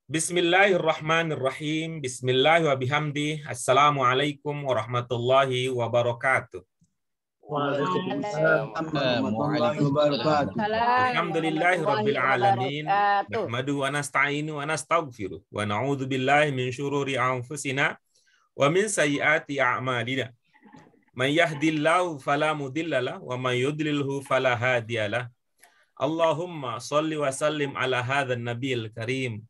Bismillahirrahmanirrahim. Bismillah wa bihamdi. Assalamualaikum warahmatullahi wabarakatuh. Waalaikumsalam warahmatullahi wabarakatuh. Alhamdulillahi rabbil alamin. Nahmadu wa nasta'inu wa nastaghfiruh. Wa na'udzu billahi min syururi anfusina wa min sayyiati a'malina. Man yahdihillahu fala mudhillalah wa man yudlilhu fala hadiyalah. Allahumma shalli wa sallim ala hadzal nabiyil karim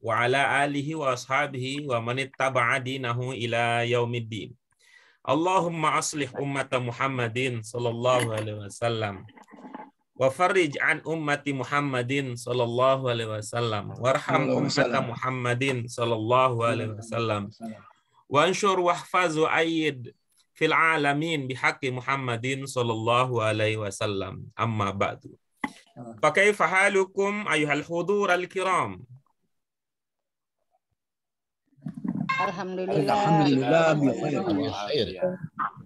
wa ala alihi wa ashabihi wa man ittaba'a dinahu ila yaumiddin. Allahumma aslih ummata Muhammadin sallallahu alaihi wasallam wa farrij an ummati Muhammadin sallallahu alaihi wasallam warham ummata Muhammadin sallallahu alaihi wasallam wa anshur wahfaz wa ayyid fil alamin bihaqqi Muhammadin sallallahu alaihi wasallam. Amma ba'du. Fa kaifa halukum ayyuhal hudur al-kiram?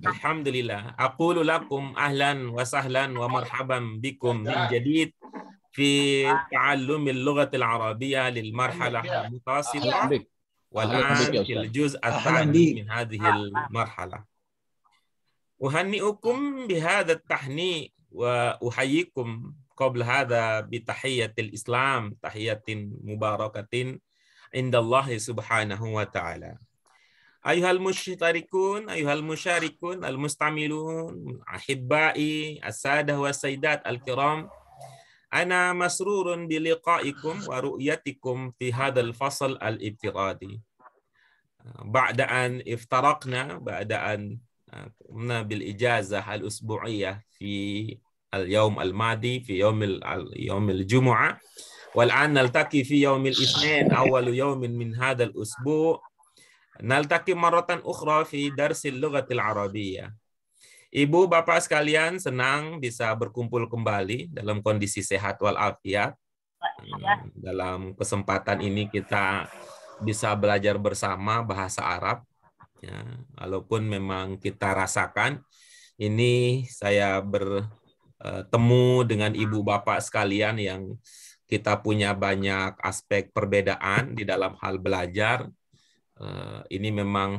Alhamdulillah. Aqulu lakum ahlan wa sahlan wa marhaban bikum min jadid fi ta'allumil lughatil arabiyyah lil marhalah al-mutawassithah wal an fil juz' ats-tsani min hadhihi al-marhalah. Uhanni'ukum bihadha at-tahni' wa uhayyikum qabla hadha bi tahiyyatil Islam, tahiyyatin mubarakatin indallahi subhanahu wa ta'ala. Ayuhal musytarikun, ayuhal musyarikun, al-mustamilun, ahibbai, as-sadah wa sayyidat al-kiram, ana masrurun biliqaikum wa ru'yatikum fi hadzal fasl al-ibtiradi. Ba'da an iftaraqna, ba'da an qumna bil ijazah al-usbu'iyyah fi al-yawm al-madi, fi yawm al-jumu'ah. والآن نلتقي في يوم الاثنين أول يوم من هذا الأسبوع نلتقي مرة أخرى في درس اللغة العربية. Ibu bapak sekalian, senang bisa berkumpul kembali dalam kondisi sehat walafiat. Dalam kesempatan ini kita bisa belajar bersama bahasa Arab. Ya, walaupun memang kita rasakan ini saya bertemu dengan ibu bapak sekalian yang kita punya banyak aspek perbedaan di dalam hal belajar. Ini memang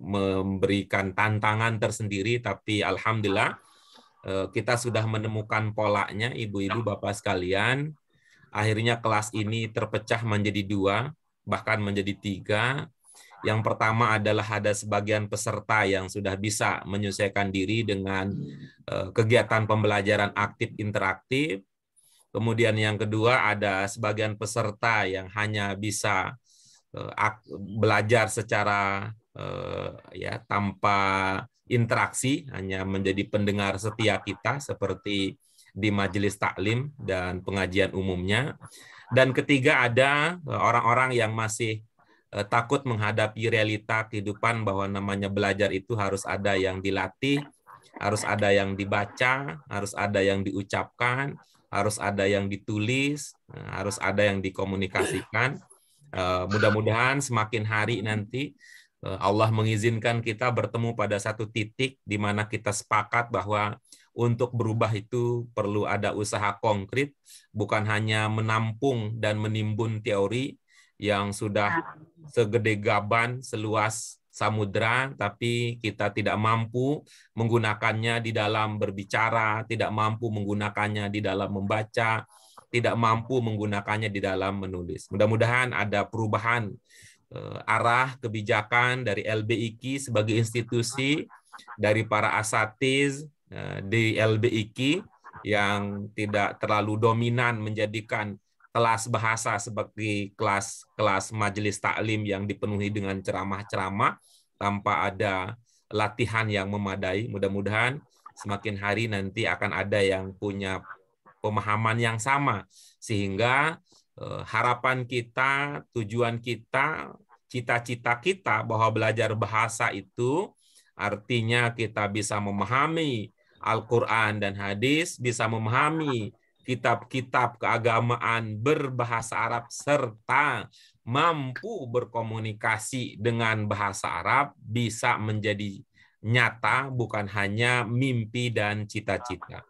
memberikan tantangan tersendiri, tapi alhamdulillah kita sudah menemukan polanya, ibu-ibu bapak sekalian. Akhirnya kelas ini terpecah menjadi 2, bahkan menjadi 3. Yang pertama adalah ada sebagian peserta yang sudah bisa menyesuaikan diri dengan kegiatan pembelajaran aktif interaktif. Kemudian yang kedua ada sebagian peserta yang hanya bisa belajar secara tanpa interaksi, hanya menjadi pendengar setia kita seperti di majelis taklim dan pengajian umumnya. Dan ketiga ada orang-orang yang masih takut menghadapi realita kehidupan bahwa namanya belajar itu harus ada yang dilatih, harus ada yang dibaca, harus ada yang diucapkan, harus ada yang ditulis, harus ada yang dikomunikasikan. Mudah-mudahan semakin hari nanti Allah mengizinkan kita bertemu pada satu titik di mana kita sepakat bahwa untuk berubah itu perlu ada usaha konkret, bukan hanya menampung dan menimbun teori yang sudah segede gaban, seluas samudra, tapi kita tidak mampu menggunakannya di dalam berbicara, tidak mampu menggunakannya di dalam membaca, tidak mampu menggunakannya di dalam menulis. Mudah-mudahan ada perubahan arah kebijakan dari LBIQ sebagai institusi, dari para asatiz di LBIQ yang tidak terlalu dominan menjadikan kelas bahasa seperti kelas majelis taklim yang dipenuhi dengan ceramah-ceramah tanpa ada latihan yang memadai. Mudah-mudahan semakin hari nanti akan ada yang punya pemahaman yang sama, sehingga harapan kita, tujuan kita, cita-cita kita bahwa belajar bahasa itu artinya kita bisa memahami Al-Quran dan hadis, bisa memahami kitab-kitab keagamaan berbahasa Arab, serta mampu berkomunikasi dengan bahasa Arab bisa menjadi nyata, bukan hanya mimpi dan cita-cita.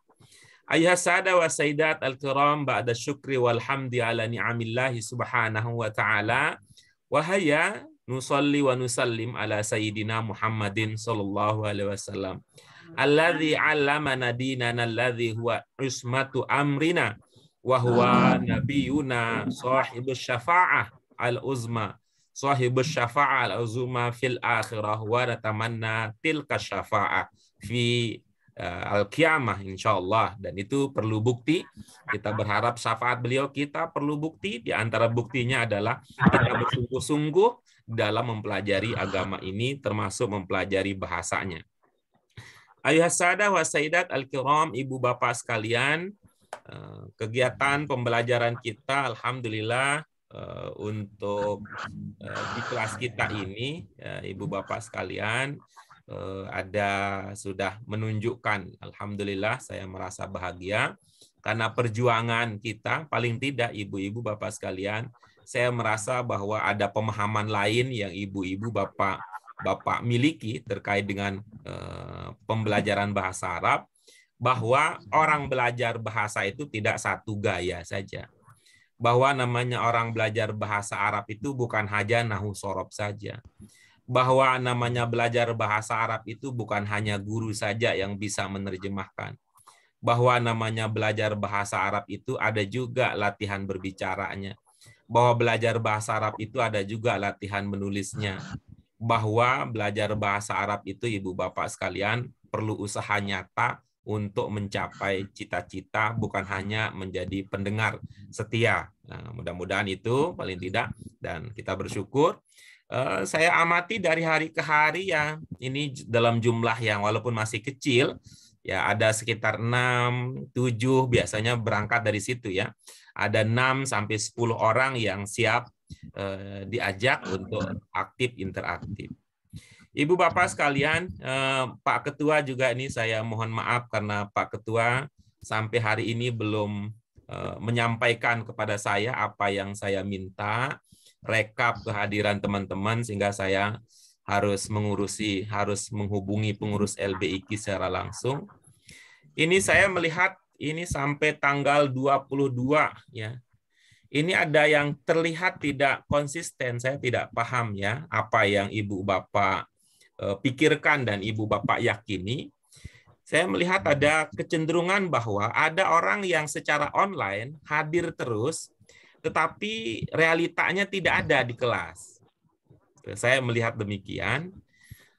Ayuhas sada wa sayyidat al-kiram, ba'da syukri wal hamdi ala ni'amillahi subhanahu wa ta'ala, wa hayya nusalli wa nusallim ala sayyidina Muhammadin sallallahu alaihi wasallam alladzi 'allamana dinana alladzi huwa usmatu amrina wa huwa nabiyuna sahibus syafa'ah al-uzma fil akhirah wa natamanna tilka syafa'ah fi al-qiyamah insyaallah. Dan itu perlu bukti, kita berharap syafaat beliau, kita perlu bukti. Di antara buktinya adalah kita bersungguh-sungguh dalam mempelajari agama ini, termasuk mempelajari bahasanya. Ayuhas sadah wa sayyidat al-kiram, ibu bapak sekalian, kegiatan pembelajaran kita alhamdulillah untuk di kelas kita ini, ibu bapak sekalian, ada sudah menunjukkan, alhamdulillah saya merasa bahagia karena perjuangan kita, paling tidak ibu-ibu bapak sekalian, saya merasa bahwa ada pemahaman lain yang ibu-ibu bapak miliki terkait dengan pembelajaran bahasa Arab, bahwa orang belajar bahasa itu tidak satu gaya saja, bahwa namanya orang belajar bahasa Arab itu bukan hanya nahu sorob saja, bahwa namanya belajar bahasa Arab itu bukan hanya guru saja yang bisa menerjemahkan, bahwa namanya belajar bahasa Arab itu ada juga latihan berbicaranya, bahwa belajar bahasa Arab itu ada juga latihan menulisnya, bahwa belajar bahasa Arab itu ibu bapak sekalian perlu usaha nyata untuk mencapai cita-cita, bukan hanya menjadi pendengar setia. Nah, mudah-mudahan itu paling tidak, dan kita bersyukur. Saya amati dari hari ke hari ya, ini dalam jumlah yang walaupun masih kecil, ya ada sekitar 6, 7 biasanya berangkat dari situ ya. Ada 6 sampai 10 orang yang siap diajak untuk aktif interaktif. Ibu bapak sekalian, Pak Ketua juga ini saya mohon maaf karena Pak Ketua sampai hari ini belum menyampaikan kepada saya apa yang saya minta, rekap kehadiran teman-teman, sehingga saya harus menghubungi pengurus LBIQ secara langsung. Ini saya melihat ini sampai tanggal 22 ya. Ini ada yang terlihat tidak konsisten, saya tidak paham ya apa yang ibu bapak pikirkan dan ibu bapak yakini. Saya melihat ada kecenderungan bahwa ada orang yang secara online hadir terus, tetapi realitanya tidak ada di kelas. Saya melihat demikian.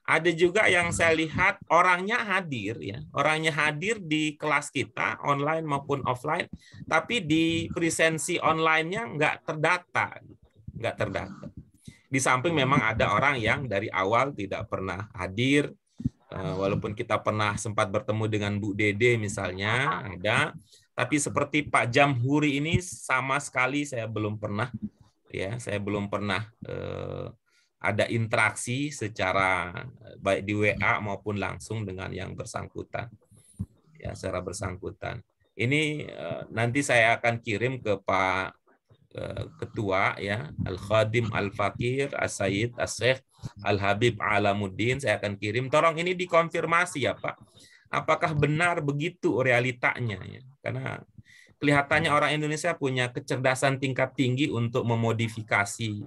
Ada juga yang saya lihat orangnya hadir ya, orangnya hadir di kelas kita online maupun offline, tapi di presensi online-nya nggak terdata. Di samping memang ada orang yang dari awal tidak pernah hadir, walaupun kita pernah sempat bertemu dengan Bu Dede misalnya ada. Tapi seperti Pak Jamhuri ini sama sekali saya belum pernah ada interaksi secara baik di WA maupun langsung dengan yang bersangkutan. Ya, secara bersangkutan. Ini nanti saya akan kirim ke Pak Ketua ya, Al-Khadim Al-Fakir As-Sayyid As-Syekh Al-Habib Alamuddin, saya akan kirim. Tolong ini dikonfirmasi ya Pak. Apakah benar begitu realitanya ya? Karena kelihatannya orang Indonesia punya kecerdasan tingkat tinggi untuk memodifikasi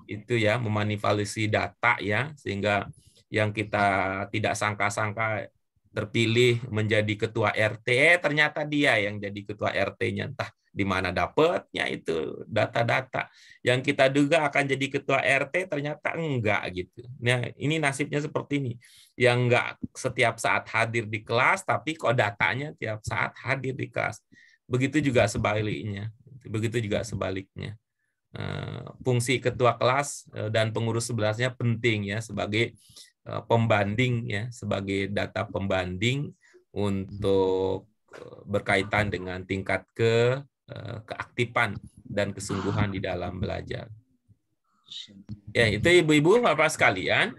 itu ya, memanipulasi data ya, sehingga yang kita tidak sangka-sangka terpilih menjadi ketua RT, ternyata dia yang jadi ketua RT-nya, entah di mana dapatnya itu data-data. Yang kita duga akan jadi ketua RT ternyata enggak gitu. Nah, ini nasibnya seperti ini. Yang enggak setiap saat hadir di kelas, tapi kok datanya tiap saat hadir di kelas. Begitu juga sebaliknya. Fungsi ketua kelas dan pengurus sebelasnya penting ya, sebagai pembanding ya, sebagai data pembanding untuk berkaitan dengan tingkat keaktifan dan kesungguhan di dalam belajar. Ya, itu ibu-ibu bapak sekalian.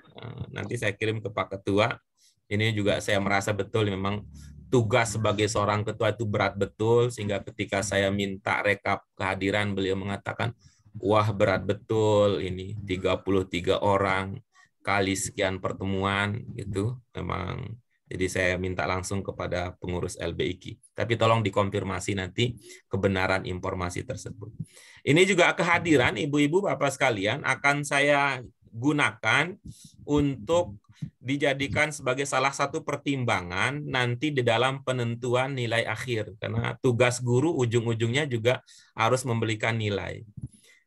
Nanti saya kirim ke Pak Ketua. Ini juga saya merasa betul memang tugas sebagai seorang ketua itu berat betul, sehingga ketika saya minta rekap kehadiran, beliau mengatakan, wah berat betul ini 33 orang kali sekian pertemuan gitu. Memang Jadi saya minta langsung kepada pengurus LBIQ. Tapi tolong dikonfirmasi nanti kebenaran informasi tersebut. Ini juga kehadiran ibu-ibu bapak sekalian akan saya gunakan untuk dijadikan sebagai salah satu pertimbangan nanti di dalam penentuan nilai akhir. Karena tugas guru ujung-ujungnya juga harus memberikan nilai.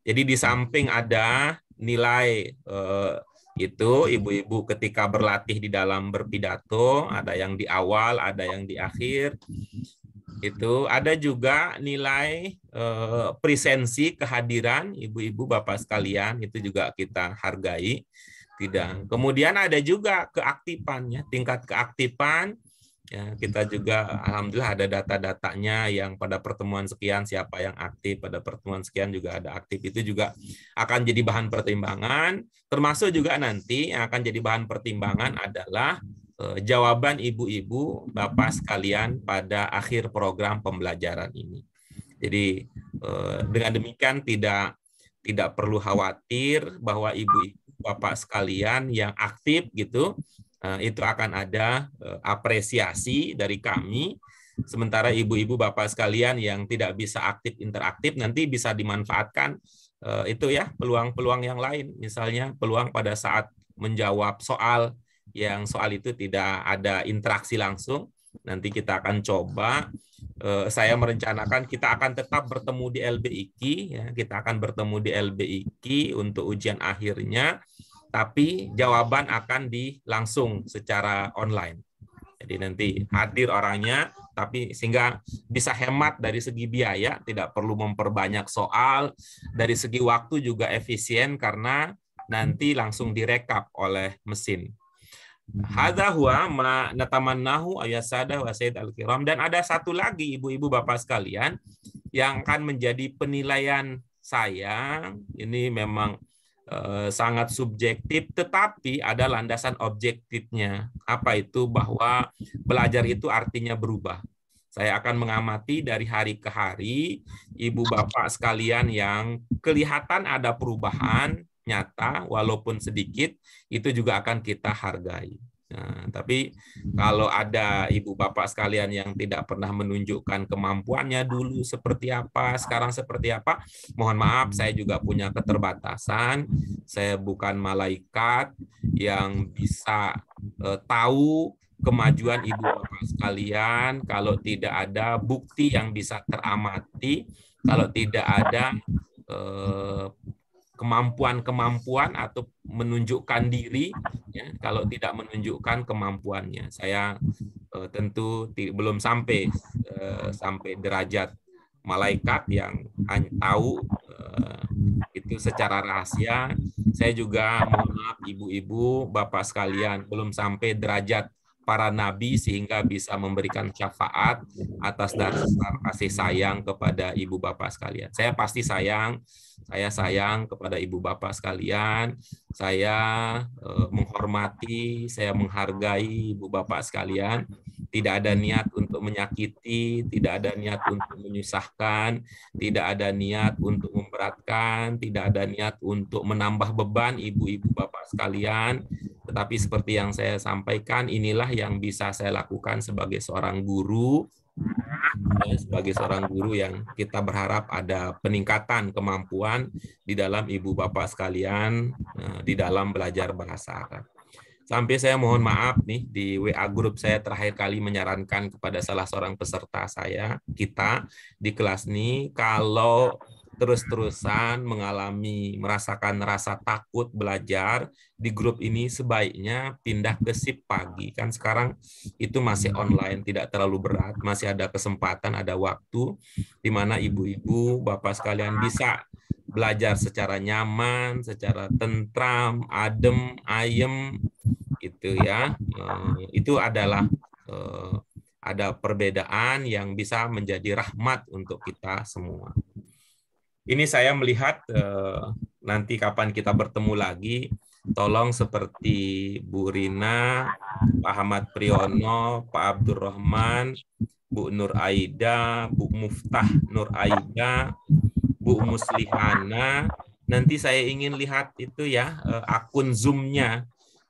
Jadi di samping ada nilai itu ibu-ibu ketika berlatih di dalam berpidato, ada yang di awal, ada yang di akhir. Itu ada juga nilai presensi kehadiran ibu-ibu bapak sekalian, itu juga kita hargai. Tidak. Kemudian ada juga keaktifannya, tingkat keaktifan. Ya, kita juga alhamdulillah ada data-datanya yang pada pertemuan sekian siapa yang aktif, pada pertemuan sekian juga ada aktif, itu juga akan jadi bahan pertimbangan, termasuk juga nanti yang akan jadi bahan pertimbangan adalah jawaban ibu-ibu bapak sekalian pada akhir program pembelajaran ini. Jadi dengan demikian tidak perlu khawatir bahwa ibu-ibu bapak sekalian yang aktif gitu itu akan ada apresiasi dari kami, sementara ibu-ibu bapak sekalian yang tidak bisa aktif interaktif nanti bisa dimanfaatkan itu ya peluang-peluang yang lain, misalnya peluang pada saat menjawab soal yang soal itu tidak ada interaksi langsung, nanti kita akan coba. Saya merencanakan kita akan tetap bertemu di LBIQ ya, kita akan bertemu di LBIQ untuk ujian akhirnya. Tapi jawaban akan langsung secara online. Jadi nanti hadir orangnya, tapi sehingga bisa hemat dari segi biaya, tidak perlu memperbanyak soal, dari segi waktu juga efisien karena nanti langsung direkap oleh mesin. Hadza huwa ma natamannahu ayasada wa sayyid al-kiram. Dan ada satu lagi ibu-ibu bapak sekalian yang akan menjadi penilaian saya, ini memang sangat subjektif, tetapi ada landasan objektifnya. Apa itu? Bahwa belajar itu artinya berubah. Saya akan mengamati dari hari ke hari, ibu bapak sekalian yang kelihatan ada perubahan nyata, walaupun sedikit, itu juga akan kita hargai. Nah, tapi kalau ada ibu bapak sekalian yang tidak pernah menunjukkan kemampuannya dulu seperti apa, sekarang seperti apa, mohon maaf, saya juga punya keterbatasan. Saya bukan malaikat yang bisa tahu kemajuan ibu bapak sekalian kalau tidak ada bukti yang bisa teramati, kalau tidak ada kemampuan-kemampuan atau menunjukkan diri, ya, kalau tidak menunjukkan kemampuannya. Saya tentu belum sampai derajat malaikat yang hanya tahu itu secara rahasia. Saya juga mohon maaf ibu-ibu, bapak sekalian, belum sampai derajat para nabi sehingga bisa memberikan syafaat atas dasar kasih sayang kepada ibu bapak sekalian. Saya pasti sayang, saya sayang kepada ibu bapak sekalian, saya menghormati, saya menghargai ibu bapak sekalian. Tidak ada niat untuk menyakiti, tidak ada niat untuk menyusahkan, tidak ada niat untuk memberatkan, tidak ada niat untuk menambah beban ibu-ibu bapak sekalian. Tetapi seperti yang saya sampaikan, inilah yang bisa saya lakukan sebagai seorang guru, sebagai seorang guru yang kita berharap ada peningkatan kemampuan di dalam ibu bapak sekalian di dalam belajar bahasa Arab. Sampai saya mohon maaf nih, di WA grup saya terakhir kali menyarankan kepada salah seorang peserta kita di kelas ini, kalau terus-terusan merasakan rasa takut belajar di grup ini, sebaiknya pindah ke shift pagi. Kan sekarang itu masih online, tidak terlalu berat, masih ada kesempatan, ada waktu di mana ibu-ibu, bapak sekalian bisa belajar secara nyaman, secara tentram, adem, ayem, itu ya. Itu adalah ada perbedaan yang bisa menjadi rahmat untuk kita semua. Ini saya melihat nanti kapan kita bertemu lagi, tolong seperti Bu Rina, Pak Ahmad Priyono, Pak Abdurrahman, Bu Nur Aida, Bu Muftah Nur Aida, Bu Muslihana. Nanti saya ingin lihat itu ya akun Zoom-nya.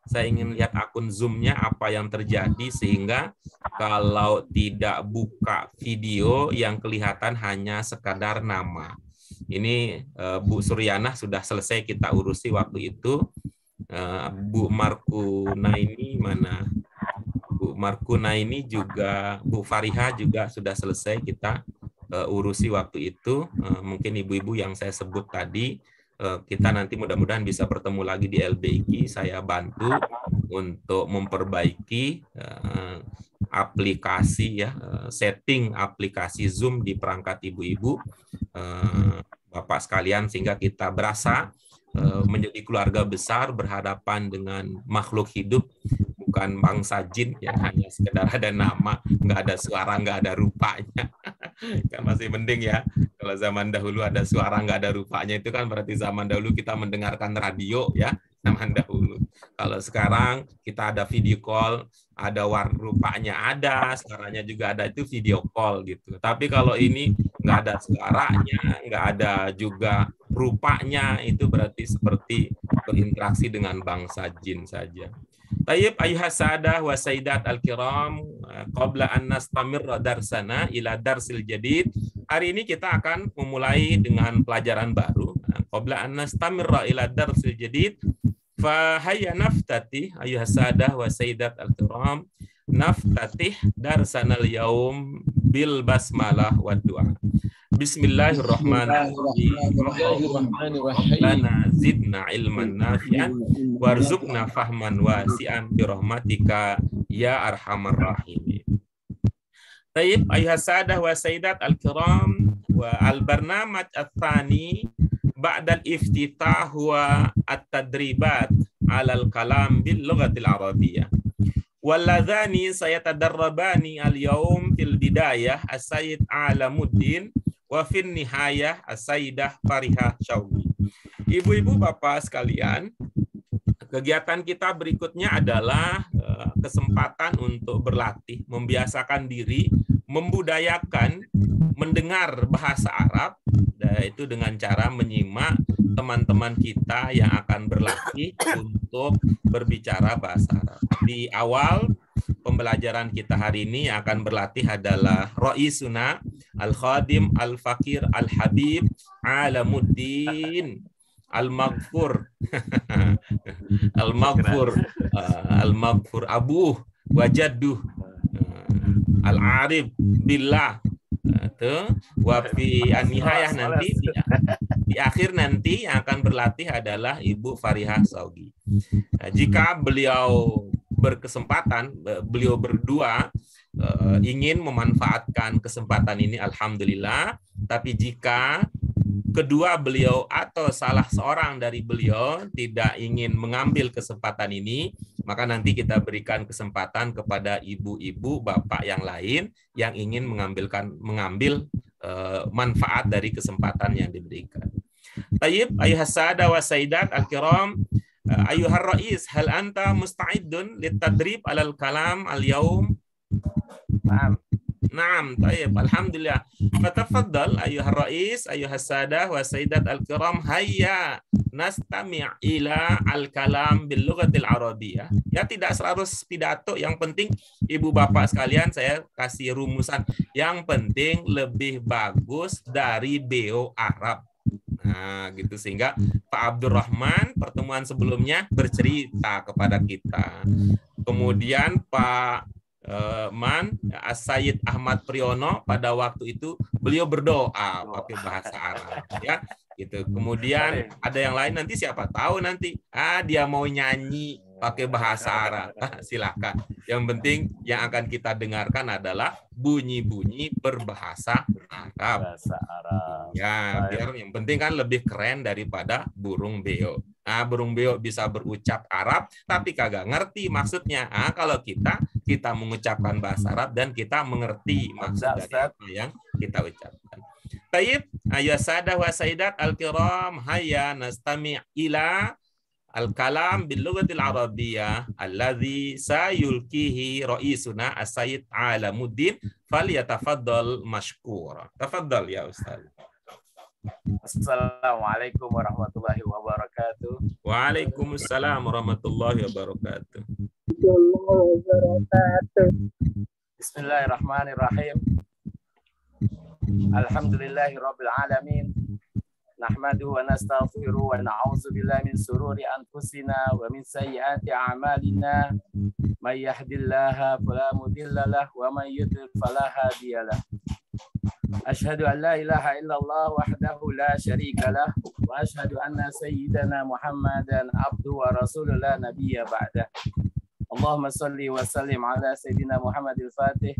Saya ingin lihat akun Zoom-nya apa yang terjadi, sehingga kalau tidak buka video yang kelihatan hanya sekadar nama. Ini Bu Suryana sudah selesai kita urusi waktu itu. Bu Markuna ini mana? Bu Markuna ini juga, Bu Fariha juga sudah selesai kita urusi waktu itu. Mungkin ibu-ibu yang saya sebut tadi, kita nanti mudah-mudahan bisa bertemu lagi di LBIG. Saya bantu untuk memperbaiki aplikasi ya, setting aplikasi Zoom di perangkat ibu-ibu, Bapak sekalian, sehingga kita berasa menjadi keluarga besar berhadapan dengan makhluk hidup, bukan bangsa jin yang hanya sekedar ada nama, nggak ada suara, nggak ada rupanya. Kan masih mending ya. Kalau zaman dahulu ada suara nggak ada rupanya, itu kan berarti zaman dahulu kita mendengarkan radio ya, zaman dahulu. Kalau sekarang kita ada video call, ada rupanya ada, suaranya juga ada, itu video call gitu. Tapi kalau ini nggak ada suaranya, nggak ada juga rupanya, itu berarti seperti berinteraksi dengan bangsa jin saja. Tayyib ayuhas sadah wa sayyidat al-kiram, qabla an nastamirra darsana ila darsil jadid. Hari ini kita akan memulai dengan pelajaran baru. Qabla an nastamirra ila darsil jadid, fa hayya naftatih ayuhas sadah wa sayyidat al-kiram, naftatih darsana al-yaum bil basmalah wa du'a. Bismillahirrahmanirrahim. Lana zidna ilman nafi'an warzuqna fahman wasi'an bi rahmatika ya arhamar rahimin. Tayyib ayuhas sadah wa sayyidat al-kiram, wa al-barnamaj ats-tsani ba'da al-iftitah wa at-tadribat 'ala al-kalam bil lughatil arabiyyah. Walladhani sayatadarrabani al-yawm fil bidayah as-sayyid Alamuddin wa fin nihayah as-sayyidah Fariha Syauqi. Ibu-ibu bapak sekalian, kegiatan kita berikutnya adalah kesempatan untuk berlatih, membiasakan diri, membudayakan mendengar bahasa Arab, yaitu dengan cara menyimak teman-teman kita yang akan berlatih untuk berbicara bahasa Arab. Di awal pembelajaran kita hari ini yang akan berlatih adalah Raisuna Al-Khadim Al-Fakir Al-Habib Alamuddin Al-Maghfur Al-Maghfur Al-Maghfur Abuh Wajadduh Al-Arif Billah. Wafi an-nihayah, nanti di akhir nanti yang akan berlatih adalah Ibu Fariha Syauqi. Jika beliau berkesempatan, beliau berdua ingin memanfaatkan kesempatan ini, alhamdulillah. Tapi jika kedua beliau atau salah seorang dari beliau tidak ingin mengambil kesempatan ini, maka nanti kita berikan kesempatan kepada ibu-ibu, bapak yang lain yang ingin mengambil manfaat dari kesempatan yang diberikan. Tayyib ayuhas sada wa sayyidat al-kiram, ayuhar rais, hal anta musta'idun litadrib alal kalam al-yawm? Naam, tayyib, alhamdulillah. Fatafaddal ayuhar rais, ayuhas sadah wa sayyidat al-kiram, hayya nastami' ila al-kalam bil lughatil arabiyyah. Ya, tidak harus pidato, yang penting ibu bapak sekalian saya kasih rumusan. Yang penting lebih bagus dari BO Arab. Nah, gitu, sehingga Pak Abdurrahman pertemuan sebelumnya bercerita kepada kita. Kemudian Pak As-Sayyid Ahmad Priyono pada waktu itu beliau berdoa pakai bahasa Arab ya gitu. Kemudian ada yang lain, nanti siapa tahu nanti dia mau nyanyi pakai bahasa Arab, silakan. Yang penting yang akan kita dengarkan adalah bunyi-bunyi berbahasa Arab. Bahasa Arab. Ya, biar yang penting kan lebih keren daripada burung beo. Nah, burung beo bisa berucap Arab tapi kagak ngerti maksudnya. Kalau kita mengucapkan bahasa Arab dan kita mengerti maksud dari apa yang kita ucapkan. Tayyib, ayuhas sadah wa sayyidat al-kiram, hayya nastami' ila al-kalam bil lughatil arabiyyah alladzi sayulkihi raisuna as-sayyid Alamuddin, falyatafaddal mashkura. Tafaddal ya Ustaz. Assalamualaikum warahmatullahi wabarakatuh. Waalaikumsalam warahmatullahi wabarakatuh. Bismillahirrahmanirrahim. Alhamdulillahirabbil alamin. Nahmaduhu wa nastaghfiruhu wa na'udzu billahi min sururi anfusina wa min sayyiati a'malina. May yahdihillahu fala mudilla lahu wa may yudlil fala hadiya lahu. Asyhadu an la ilaha illallah wahdahu la syarika lah wa asyhadu anna sayyidana Muhammadan abduhu wa rasuluhu la nabiyya ba'dah. Allahumma salli wa sallim ala sayyidina Muhammadil Fatih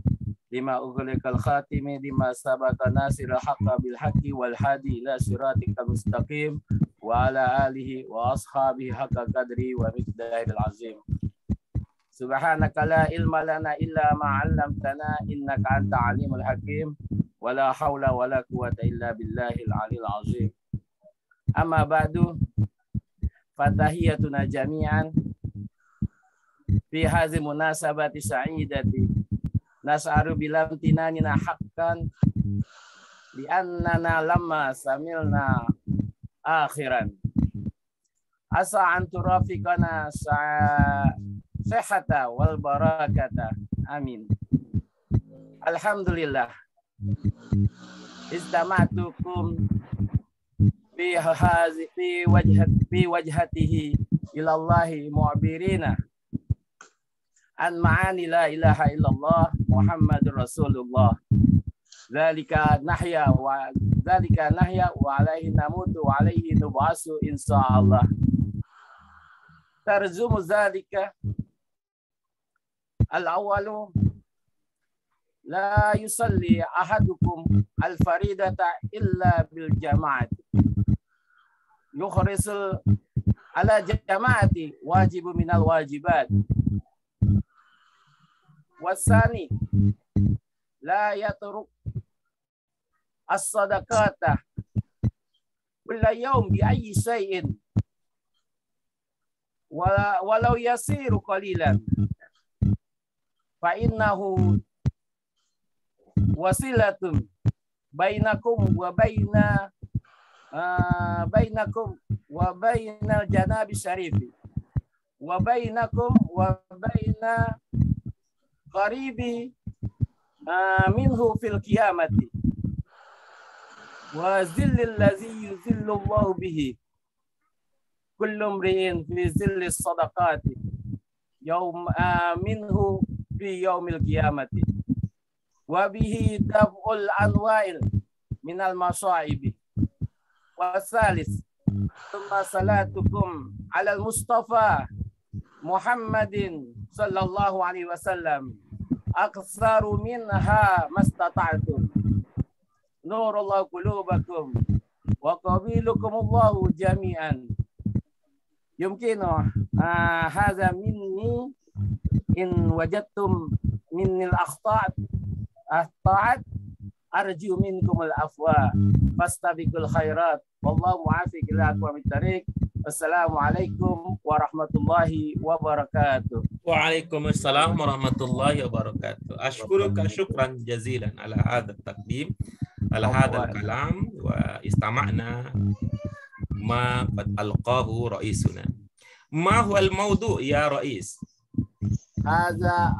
lima ughliqal khatimi lima sabaqa nasirul haqqa bil haqqi wal hadi ila siratikal mustaqim wa ala alihi wa ashabihi haqqa qadri wa miqdaril azim. Subhanaka la ilma lana illa ma 'allamtana innaka anta alimul hakim wa la haula wa la quwwata illa billahil aliyil azim. Amma ba'du, fatahiyatuna jami'an fi hadhihi munasabati sa'idati nas'aru bilam tinanina haqqan li annana lamma samilna akhiran asa an turafiqana sihhata wal barakata amin. Alhamdulillah istama'tukum fi wajhatihi ilallahi mu'birina an ma'ani la ilaha illallah Muhammadur Rasulullah. Dzalika nahya wa alaihi namutu wa alaihi nub'asu insyaallah. Tarzumu dzalika al-awwalu la yusalli ahadukum al-faridata illa bil jama'ati. Yukhrisul ala jama'ati wajibu minal wajibat. Wasani la yatruk as-sadaqata kulla yawm bi ayyi shay'in walau yasiru qalilan fa innahu wasilatun bainakum wa bainal janabi syarifi wa bainakum wa baina qaribi minhu fil qiyamati wa zillil ladzi yuzillu Allahu bihi kullu imri'in fi zillis sadaqati yawm minhu fi yaumil qiyamati wa bihi daf'ul anwa'il minal masaibi. Wasalis thumma salatukum alal Mustafa Muhammadin sallallahu alaihi wasallam aktsaru minha mastata'tum nurullahu qulubakum wa qabilukumullahu jami'an. Yumkinu hadza minni in wajadtum minnil akhta'at arju minkumul afwa fastabiqul khairat wallahu muwaffiq ila aqwamit thariq. Assalamualaikum warahmatullahi wabarakatuh. Waalaikumsalam warahmatullahi wabarakatuh. Ashkuruka syukran jazilan ala hadha taqdim ala hadha kalam wa istama'na ma qad alqahu raisuna. Ma huwa al-mawdu' ya rais? Hadza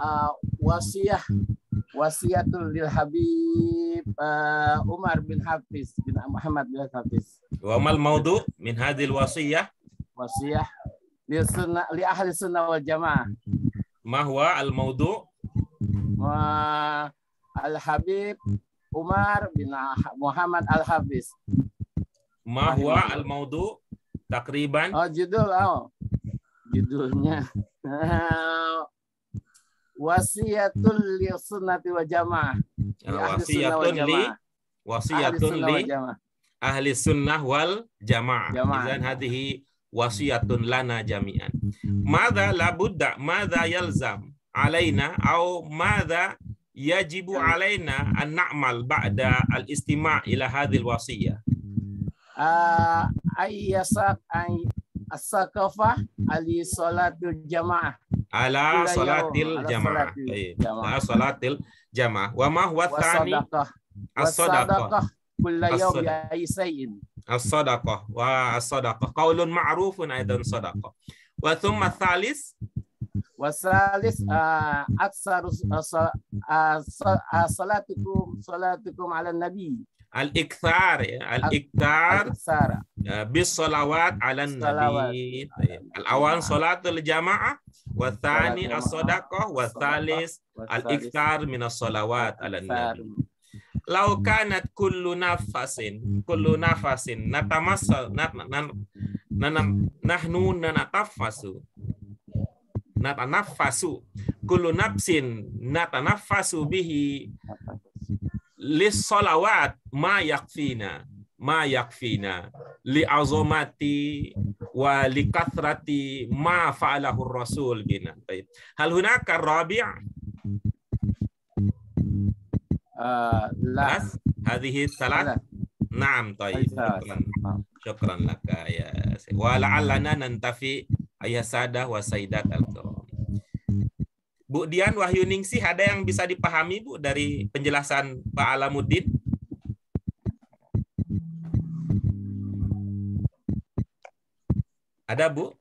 wasiyatul lil Habib Umar bin Hafiz bin Muhammad bin Hafiz. Wa mal mawdu' min hadhihi al-wasiyah? Wasiyah li ahli sunnah wal jamaah. Ma huwa al-mawdu'? Al-Habib Umar bin Muhammad Al-Hafiz. Ma huwa al-mawdu' takriban? Judulnya wasiyatul li sunnati wal jamaah. Wasiyatun li ahli sunnah wal jamaah. Idzan hadhihi wasiyatun lana jami'an. Madza labudda, madza yalzam alaina au madza yajibu alaina an na'mal ba'da al-istima' ila hadhihi al-wasiyah? As-saqafah ali salatul jamaah. Ala salatil jamaah. Ala salatil jamaah. Wa ma huwa tsani? As-sadaqah. kulla yawm bi ayyi shay'in. As-sadaqah wa as-sadaqah qaulun ma'rufun aidan sadaqah. Wa thumma tsalis Wasalis aksaru salatukum ala nabi. al-ikthar ya, al-ikthar Al-iksara. bis salawat ala nabi. Al-awal salatul jamaah, wa tsani as-sadaqah, wa tsalis al-ikthar min as-salawat ala nabi. Lau kanat kullu nafasin natamassal nahnu natanafasu kullu nafsin natanafasu bihi lis salawat ma yakfina li azamati wa li kathrati ma fa'alahu rasul bina. Baik, hal hunaka rabi' la hadhihi salat. Naam, tayyib. Syukran laka ya. Wa la'allana nantafi ayah sadah wa sayyidat al-kiram. Bu Dian Wahyuningsih, ada yang bisa dipahami Bu dari penjelasan Pak Alamuddin? Ada Bu?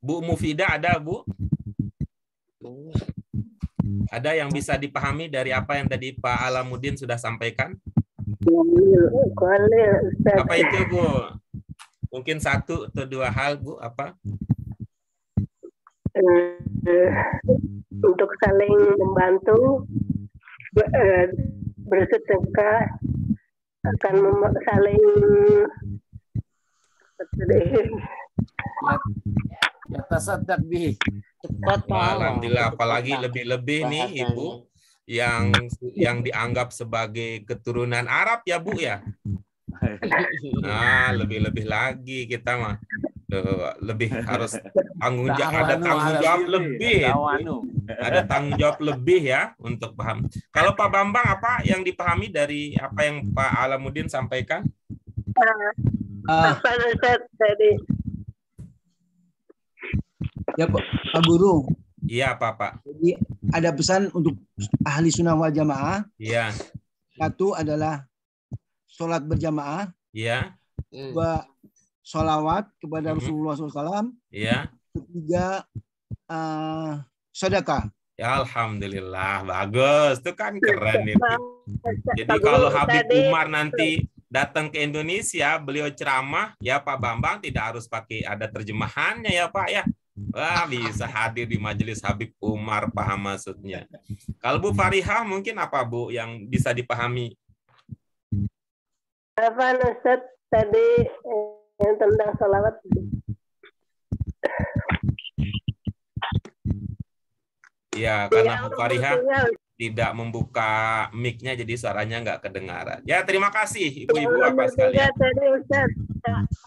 Bu Mufidah ada Bu? Ada yang bisa dipahami dari apa yang tadi Pak Alamuddin sudah sampaikan? Apa itu Bu? Mungkin satu atau dua hal Bu, apa? Untuk saling membantu, bersedekah, akan saling ya tasaddaq bihi. Alhamdulillah, apalagi lebih-lebih nih Ibu yang dianggap sebagai keturunan Arab ya Bu ya. Nah, lebih-lebih lagi kita mah lebih harus tanggung jawab, ada tanggung jawab lebih. Ada tanggung jawab lebih ya untuk paham. Kalau Pak Bambang, apa yang dipahami dari apa yang Pak Alamuddin sampaikan? Apa Ustaz tadi? Ya Pak Guru. Iya Pak. Jadi ada pesan untuk ahli sunnah wal jamaah. Iya. Satu adalah sholat berjamaah. Iya. Dua, sholawat kepada Rasulullah SAW. Iya. Ketiga, sedekah. Ya, alhamdulillah, bagus. Itu kan keren itu. Jadi kalau Habib Umar nanti datang ke Indonesia, beliau ceramah, ya Pak Bambang tidak harus pakai ada terjemahannya ya Pak ya. Wah, bisa hadir di majelis Habib Umar, paham maksudnya. Kalau Bu Farihah mungkin apa Bu yang bisa dipahami? Apa Ustaz tadi yang tentang sholawat? Ya, karena Bu Farihah tidak membuka mic-nya, jadi suaranya nggak kedengaran. Ya, terima kasih Ibu-ibu apa sekalian. Tadi Ustaz,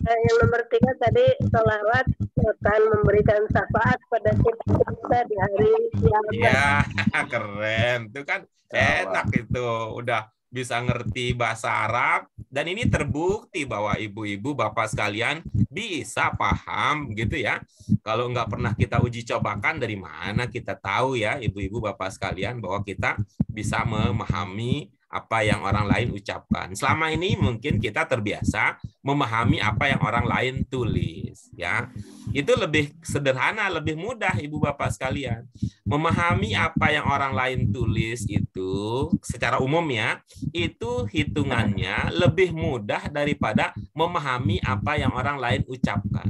yang nomor 3 tadi sholawat akan memberikan syafaat pada kita di hari kiamat. Ya, keren. Itu kan enak itu. Udah bisa ngerti bahasa Arab, dan ini terbukti bahwa ibu-ibu bapak sekalian bisa paham gitu ya. Kalau nggak pernah kita uji cobakan, dari mana kita tahu ya ibu-ibu bapak sekalian bahwa kita bisa memahami apa yang orang lain ucapkan. Selama ini mungkin kita terbiasa memahami apa yang orang lain tulis ya. Itu lebih sederhana, lebih mudah ibu bapak sekalian. Memahami apa yang orang lain tulis itu secara umum ya, itu hitungannya lebih mudah daripada memahami apa yang orang lain ucapkan.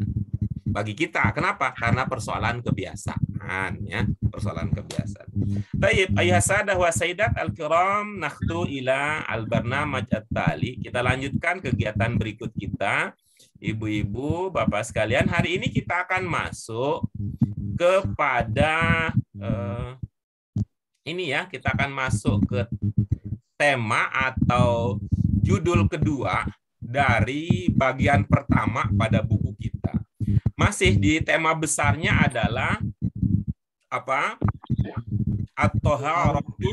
Bagi kita, kenapa? Karena persoalan kebiasaan ya, persoalan kebiasaan. Baik, ayah sadah wa sayyidat al-kiram, nakhtu ila al-barnamaj at-tali. Kita lanjutkan kegiatan berikut kita. Ibu-ibu, bapak sekalian, hari ini kita akan masuk kepada ini ya, kita akan masuk ke tema atau judul kedua dari bagian pertama pada buku kita. Masih di tema besarnya adalah apa? At-taharatu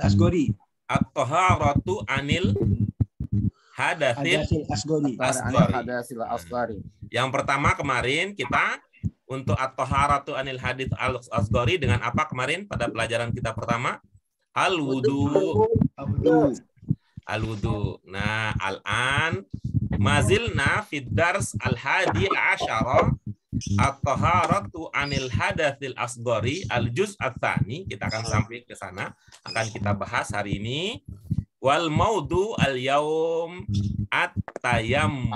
Asgori. At-taharatu anil hadatsil asgori. Yang pertama kemarin kita untuk at-taharatu anil hadits al-asghari dengan apa kemarin pada pelajaran kita pertama? Al-wudu. Al-wudu. Nah, al-an mazilna fid dars al-hadi asyara at-taharatu anil hadatsil asghari al-juz' ats-tsani. Kita akan sampai ke sana, akan kita bahas hari ini. Wal maudu al-yaum at-tayammum.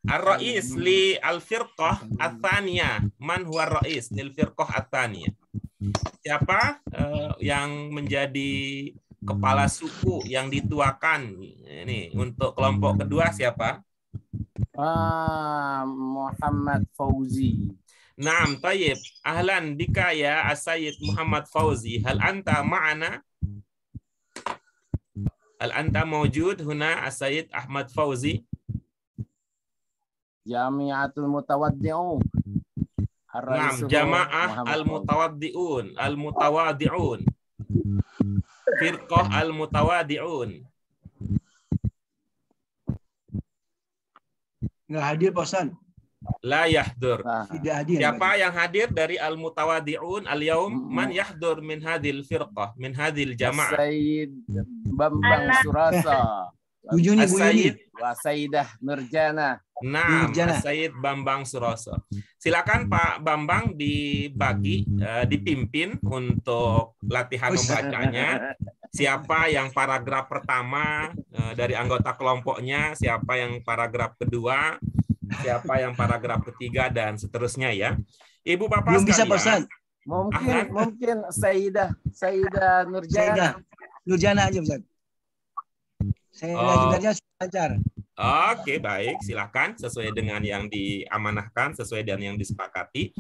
Ar-ra'is li al-firqah ats-tsaniyah. Man huwa ar-ra'is lil firqah ats-tsaniyah? Siapa yang menjadi kepala suku yang dituakan ini untuk kelompok kedua siapa? Muhammad Fauzi. Naam, tayyib. Ahlan bika ya As-Sayyid Muhammad Fauzi. Hal anta ma'ana? Hal anta mawjud huna As-Sayyid Ahmad Fauzi? Jami'atul Mutawaddi'un. Naam, Jamaah al-Mutawaddi'un, al-Mutawadi'un. Firqah al-Mutawadi'un. Nggak hadir, Pak Ustaz. La yahdur. Tidak hadir. Siapa yang hadir dari al-Mutawadi'un al-yaum? Man yahdur min hadhil firqah, min hadhil jamaah? Sayyid Bambang Surasa. Bu Yuni, Bu Yuni. Wa Sayyidah Nurjana. Nah, Sayyid Bambang Suroso. Silakan Pak Bambang dibagi, dipimpin untuk latihan membacanya. Siapa yang paragraf pertama dari anggota kelompoknya, siapa yang paragraf kedua, siapa yang paragraf ketiga, dan seterusnya ya. Ibu Bapak belum bisa, Pak sekalian. Ustaz. Mungkin Sayyidah Nurjana. Nurjana aja, Ustaz. Saya ngajarnya lancar. Oke, baik. Silakan sesuai dengan yang diamanahkan, sesuai dengan yang disepakati.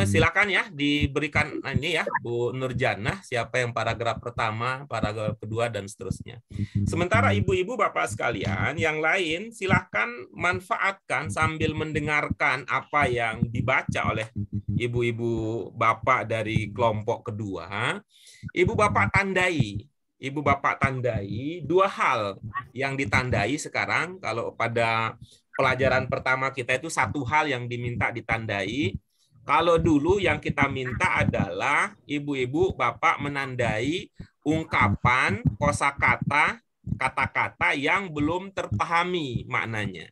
Silakan ya diberikan ini ya Bu Nurjana, siapa yang paragraf pertama, paragraf kedua, dan seterusnya. Sementara ibu-ibu bapak sekalian yang lain silahkan manfaatkan sambil mendengarkan apa yang dibaca oleh ibu-ibu bapak dari kelompok kedua. Ibu bapak tandai. Ibu bapak tandai dua hal yang ditandai sekarang. Kalau pada pelajaran pertama kita itu satu hal yang diminta ditandai. Kalau dulu yang kita minta adalah ibu-ibu bapak menandai ungkapan, kosakata, kata-kata yang belum terpahami maknanya.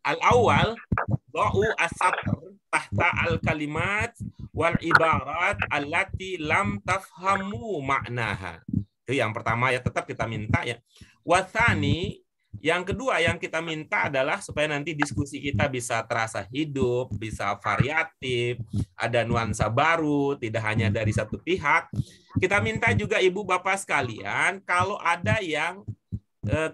Al-awwal dha'u as-satr tahta al-kalimat wal ibarat allati lam tafhamu maknaha. Itu yang pertama ya, tetap kita minta ya. Wathani, yang kedua yang kita minta adalah supaya nanti diskusi kita bisa terasa hidup, bisa variatif, ada nuansa baru, tidak hanya dari satu pihak. Kita minta juga ibu bapak sekalian, kalau ada yang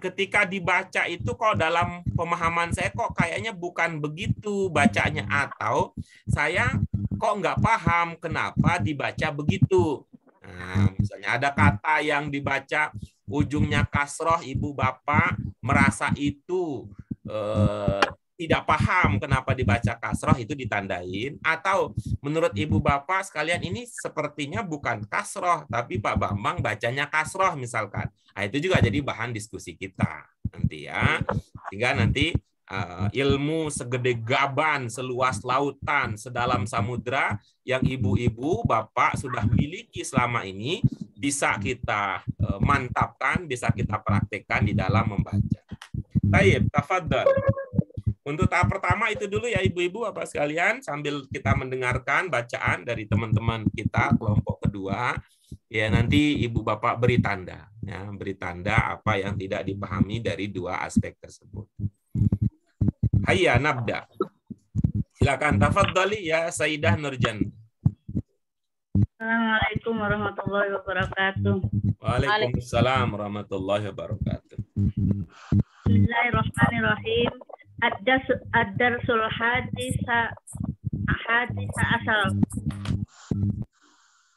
ketika dibaca itu kok dalam pemahaman saya kok kayaknya bukan begitu bacanya, atau saya kok nggak paham kenapa dibaca begitu. Nah, misalnya ada kata yang dibaca ujungnya kasroh, ibu bapak merasa itu tidak paham kenapa dibaca kasroh, itu ditandain. Atau menurut ibu bapak sekalian ini sepertinya bukan kasroh, tapi Pak Bambang bacanya kasroh misalkan. Nah, itu juga jadi bahan diskusi kita nanti ya. Sehingga nanti ilmu segede gaban, seluas lautan, sedalam samudra yang ibu-ibu, bapak sudah miliki selama ini bisa kita mantapkan, bisa kita praktekkan di dalam membaca. Baik, tafadhal. Untuk tahap pertama itu dulu ya ibu-ibu bapak sekalian, sambil kita mendengarkan bacaan dari teman-teman kita kelompok kedua. Ya, nanti ibu bapak beri tanda, ya, beri tanda apa yang tidak dipahami dari dua aspek tersebut. Hayya nabda. Silakan tafadhali ya Sayyidah Nurjan. Assalamualaikum warahmatullahi wabarakatuh. Waalaikumsalam warahmatullahi wabarakatuh. Bismillahirrahmanirrahim. Ad-darsul hadisa asal.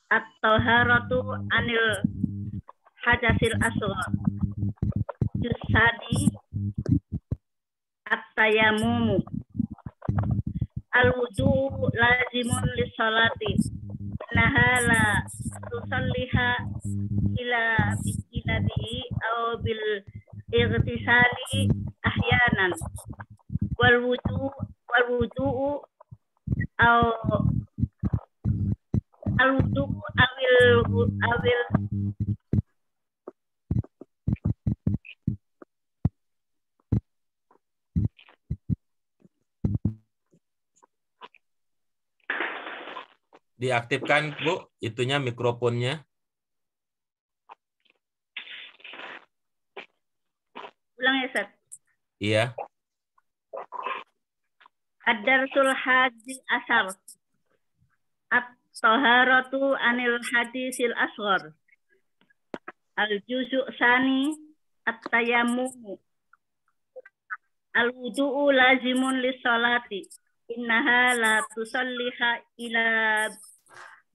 At-taharatu anil hadasil asghar. Jusadi at-tayammum. Al-wudu lazimun lis-salati. Nahala tusalliha ila bihi aw bil irtisali ahyanan. Wal wudu al-wudu'u al-wudu'u awil Diaktifkan, Bu, itunya mikrofonnya. ulang ya, Ustaz. Iya. Ad-darsul hadi asar. At-taharatu anil hadisil asghar. Al-juzu' sani at-tayammum. Al-wudu'u lazimun lis-salati. Innaha la tusalliha ila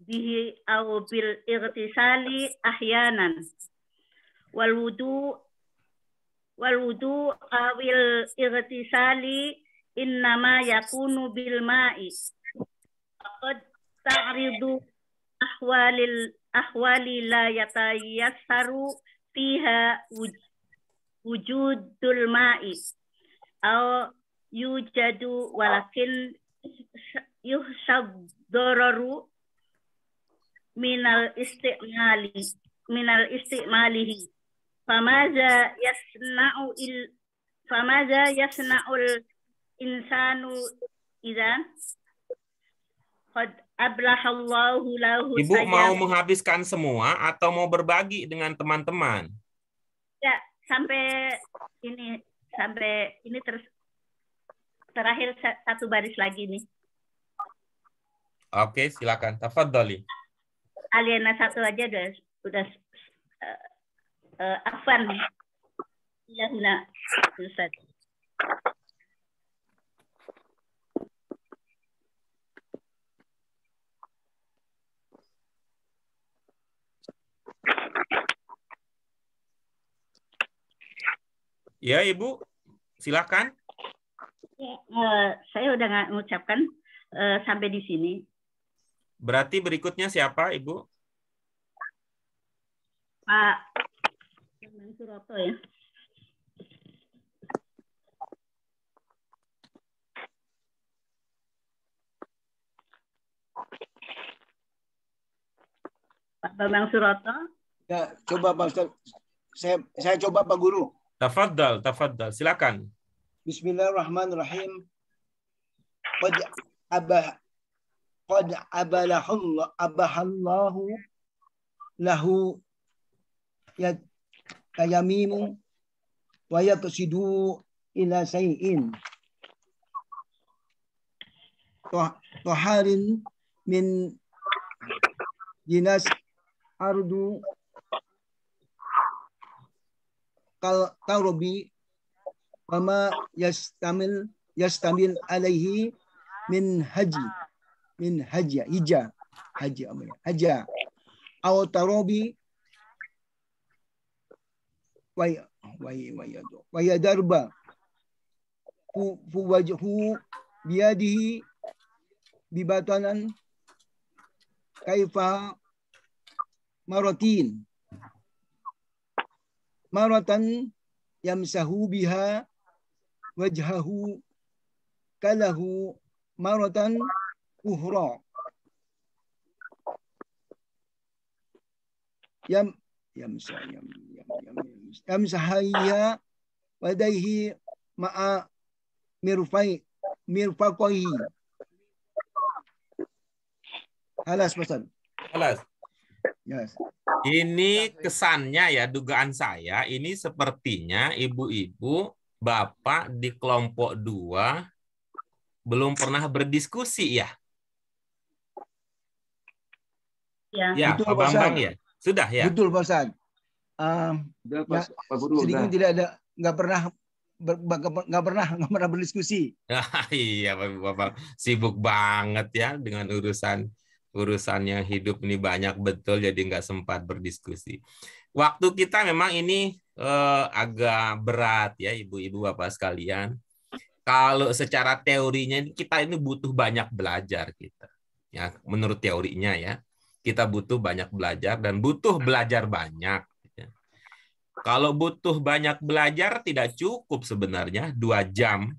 bihi aw bil irtisali ahyanan. Wal wudu awil irtisali innama yakunu bil ma'i. Qad ta'ridu ahwali la yatayassaru fiha wujudul ma'i aw yujadu walakin yuhsab dararu minal istimalihi famaza yasna'ul insanu idzan qad ablahallahu lahu. Ibu mau menghabiskan semua atau mau berbagi dengan teman-teman? Ya, sampai ini terakhir satu baris lagi nih. Oke, silakan. Tafadhali. Aliena satu aja udah afan. Ya, Huna. Ustaz. Ya, Ibu. Silakan. Saya udah mengucapkan sampai di sini. Berarti berikutnya siapa, Ibu? Pak Suroto ya. Pak Bambang Suroto. Ya, coba Pak Ustaz. Saya coba Pak Guru. Tafadhal, silakan. Bismillahirrahmanirrahim. Qad abahallahu lahu yamimu wa yaqsidu ila say'in toharin min jinas ardu kal taurobi wama yastamil alaihi min haja aw tarobi wa yadarba fu wajhu biyadihi bibatanan kaifa maratan yamsahu biha wajhahu kalahu maratan ukhra yamsahaya wadaihi ma'a mirfaqaihi. Halas pesan. Halas. Yes. Ini kesannya ya, dugaan saya ini sepertinya ibu-ibu, bapak di kelompok 2 belum pernah berdiskusi ya? Ya, betul, Pak Bambang ya? Sudah ya? Betul Pak Ustaz. Sedikit tidak ada, nggak pernah berdiskusi. Iya, Bapak sibuk banget ya dengan urusannya hidup ini banyak betul, jadi nggak sempat berdiskusi. Waktu kita memang ini agak berat ya, ibu-ibu bapak sekalian. Kalau secara teorinya kita ini butuh banyak belajar kita. Ya, menurut teorinya ya, kita butuh banyak belajar dan butuh belajar banyak. Kalau butuh banyak belajar tidak cukup sebenarnya 2 jam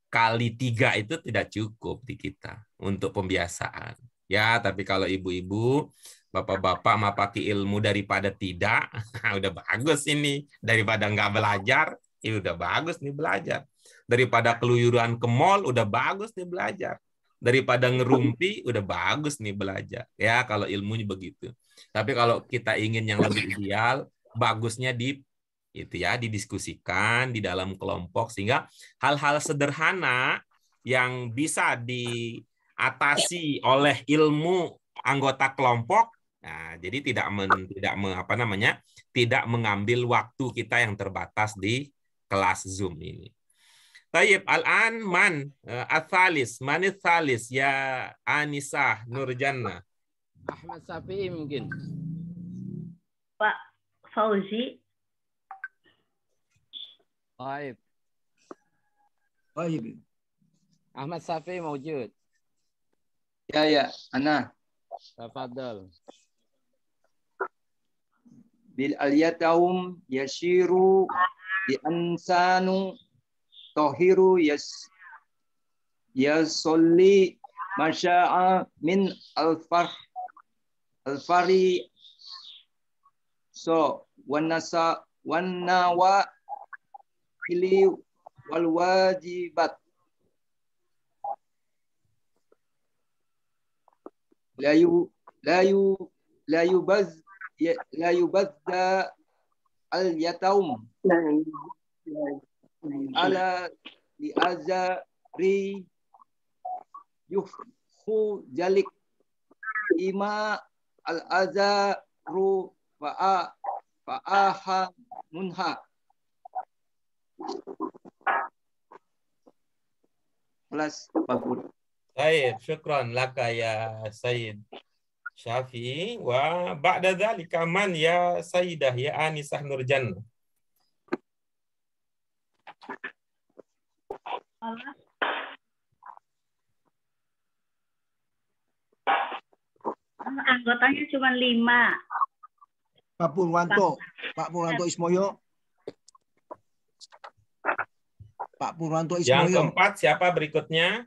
kali 3 itu tidak cukup di kita untuk pembiasaan. Ya, tapi kalau ibu-ibu, bapak-bapak mau pakai ilmu daripada tidak, udah bagus ini. Daripada nggak belajar, ya udah bagus nih belajar. Daripada keluyuran ke mall, udah bagus nih belajar. Daripada ngerumpi, udah bagus nih belajar. Ya, kalau ilmunya begitu. Tapi kalau kita ingin yang lebih ideal, bagusnya didiskusikan di dalam kelompok, sehingga hal-hal sederhana yang bisa diatasi oleh ilmu anggota kelompok, nah, jadi tidak mengambil waktu kita yang terbatas di kelas Zoom ini. Tayyib, al-an man athalis, manit thalis ya Anisah Nurjannah. Ahmad Safi'i mungkin. Pak Fauzi. Baik. طيب Ahmad Safi'i موجود. Ya, أنا Tafadhal. بالأليتهم يشير بأنسان طاهر يصلي ما شاء من الفري والنوافل والواجبات لا يبذ اليتوم على لأزاري يخفو ذلك إما الأزار فآها منها خلاص بقول. Baik, syukran laka ya Sayyid Syafi'i. Wa ba'da dzalika man ya Sayyidah ya Anisah Nurjannah. Anggotanya cuma 5. Pak Purwanto Ismoyo. Pak Purwanto Yang Ismoyo. keempat siapa berikutnya?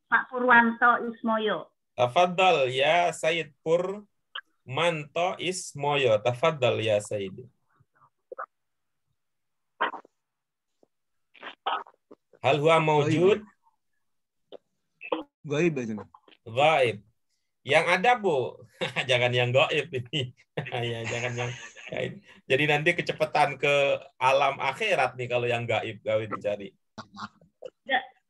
Pak Purwanto Ismoyo. Tafadhal ya Sayyid Purmanto Ismoyo. Tafadhal ya Sayyid. Hal huwa mawjud? Gaib aja. Gaib. Yang ada, Bu. Jangan yang gaib ini. Ya, jangan yang gaib. Jadi nanti kecepatan ke alam akhirat nih kalau yang gaib dicari.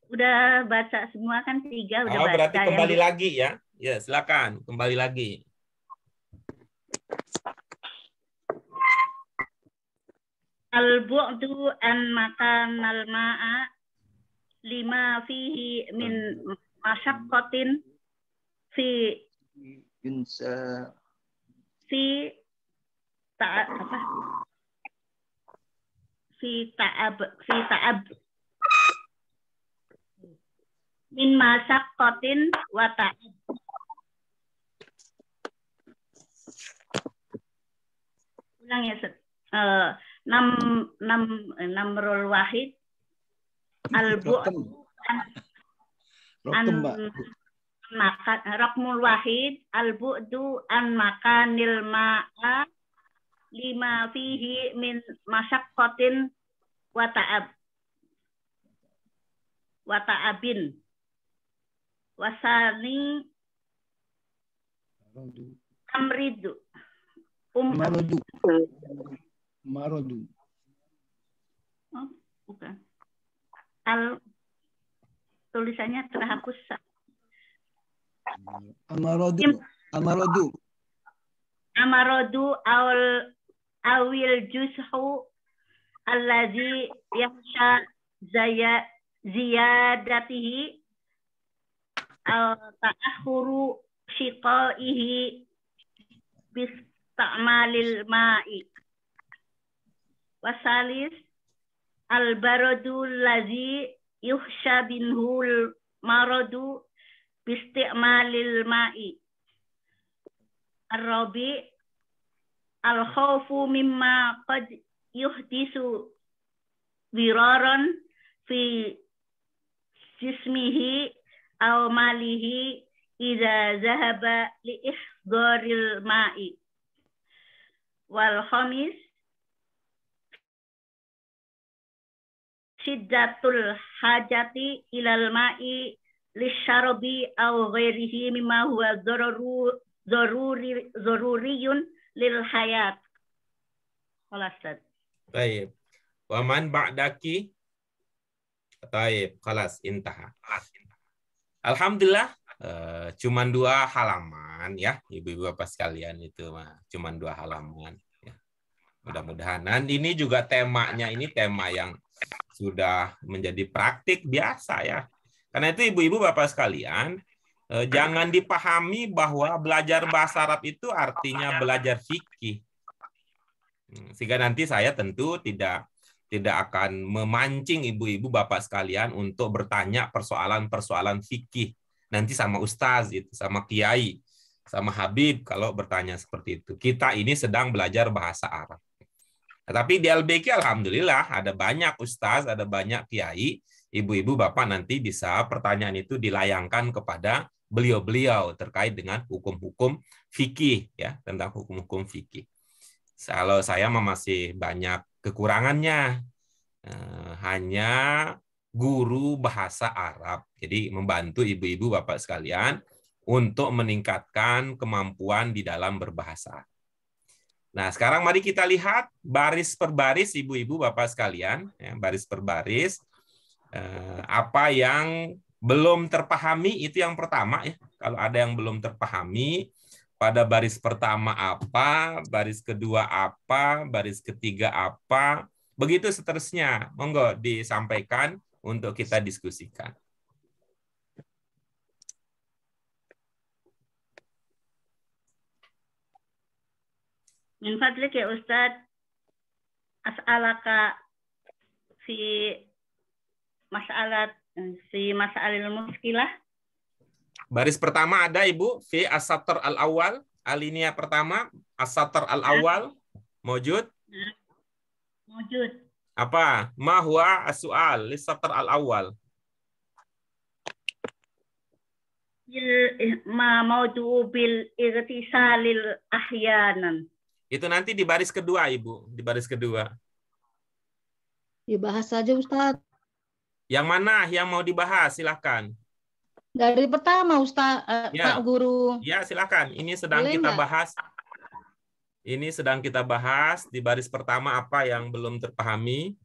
Udah baca semua kan 3 udah baca. Berarti kembali lagi ya. Ya, silakan kembali lagi. Al-bu'du an makanal ma'a lima fihi min masyaqqatin fi ta'ab min masyaqqatin wa ta'ab. Ulang ya, Set. Namrul wahid al-bu'du Raqmul wahid al-bu'du an makanil ma'a lima fihi min masyaqqatin wa ta'abin wasani amridu Marodu. Oh, bukan. Tulisannya terhapus. Amarodu awil jushu allazi yakhsha ziyadatihi ta'akhuru shiqaihi bista'malil ma'i. Wasalis al-baradu allazi yukhsha binhul maradu bisti'malil ma'i. Ar-rabi al-khawfu mimma qad yuhdisu diraran fi jismihi aw malihi idza zahaba li ihdharil ma'i. Wal khamis syiddatul hajati ilal ma'i lisyarabi aw ghairihi mimma huwa zaruriyun lil hayat. Khalas. Baik. Wa man ba'daki? Baik, khalas intaha. Alhamdulillah, cuman 2 halaman ya, Ibu-ibu Bapak sekalian, itu mah cuman 2 halaman ya. Mudah-mudahan. Dan ini juga temanya, ini tema yang sudah menjadi praktik biasa ya. Karena itu Ibu-ibu Bapak sekalian, jangan dipahami bahwa belajar bahasa Arab itu artinya belajar fikih. Sehingga nanti saya tentu tidak akan memancing ibu-ibu bapak sekalian untuk bertanya persoalan-persoalan fikih nanti sama ustaz itu, sama kiai, sama habib kalau bertanya seperti itu. Kita ini sedang belajar bahasa Arab. Tapi di LBQ alhamdulillah ada banyak ustaz, ada banyak kiai, ibu-ibu bapak nanti bisa pertanyaan itu dilayangkan kepada beliau-beliau terkait dengan hukum-hukum fikih ya, tentang hukum-hukum fikih. Kalau saya masih banyak kekurangannya, hanya guru bahasa Arab. Jadi membantu ibu-ibu bapak sekalian untuk meningkatkan kemampuan di dalam berbahasa. Nah, sekarang mari kita lihat baris per baris ibu-ibu bapak sekalian, ya, baris per baris. Apa yang belum terpahami itu yang pertama ya. Kalau ada yang belum terpahami, pada baris pertama apa, baris kedua apa, baris ketiga apa, begitu seterusnya. Monggo disampaikan untuk kita diskusikan. Min fadlik ya Ustaz, as'alaka fi masalil muskilah. Baris pertama ada Ibu, fi as-satr al-awwal, alinea pertama, as-satr al-awwal, mawjud? Mawjud. Apa? Ma huwa as-su'al lis-satr al-awwal? Ma mawdu'u bil irtisalil ahyanan. Itu nanti di baris kedua Ibu, di baris kedua. Dibahas saja Ustaz. Yang mana yang mau dibahas? Silakan. Dari pertama Ustaz, Ya. Pak Guru. Ya, silakan. Ini sedang Boleh kita nggak? bahas. Ini sedang kita bahas di baris pertama apa yang belum terpahami.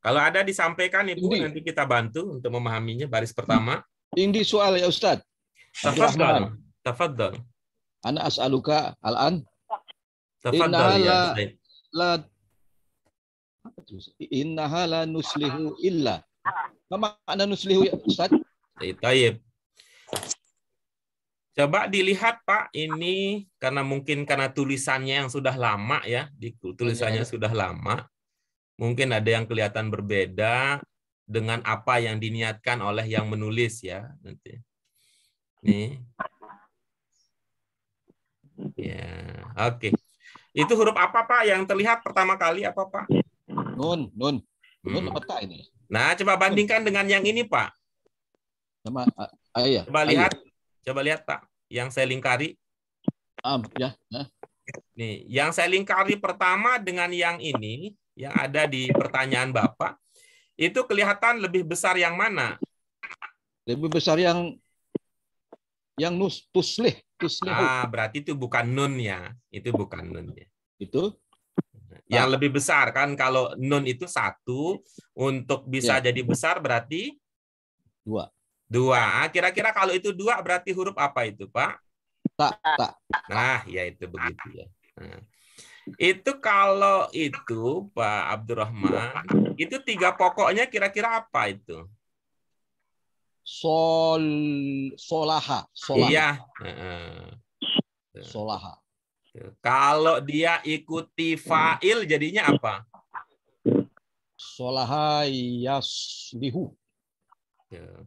Kalau ada disampaikan Ibu, Ini. nanti kita bantu untuk memahaminya baris pertama. Ini soal ya Ustaz. Tafadhal. Tafadhal. Ana as'aluka al-an. Tafadhal ya. Innaha Ustaz. la innaha la nuslihu illa. Apa makna nuslihu ya Ustaz? Tayyib. Coba dilihat Pak, ini karena mungkin karena tulisannya yang sudah lama ya, tulisannya sudah lama. Mungkin ada yang kelihatan berbeda dengan apa yang diniatkan oleh yang menulis ya nanti. Nih. Ya, oke. Itu huruf apa Pak yang terlihat pertama kali apa Pak? Nun. Nun apa tak ini? Nah, coba bandingkan dengan yang ini Pak. Sama ayah. Coba lihat Pak, yang saya lingkari. Ya. Nah. Nih, yang saya lingkari pertama dengan yang ini, yang ada di pertanyaan Bapak, itu kelihatan lebih besar yang mana? Lebih besar yang tuslih. Berarti itu bukan nun-nya. Itu bukan nun-nya. Itu? Yang lebih besar kan, kalau nun itu 1, untuk bisa jadi besar berarti 2. Kira-kira kalau itu 2 berarti huruf apa itu, Pak? Tak. Nah, ya itu begitu ya. Nah, itu kalau itu Pak Abdurrahman, itu 3 pokoknya kira-kira apa itu? Solaha. Iya. Solaha. Kalau dia ikuti fa'il jadinya apa? Solaha yaslihu.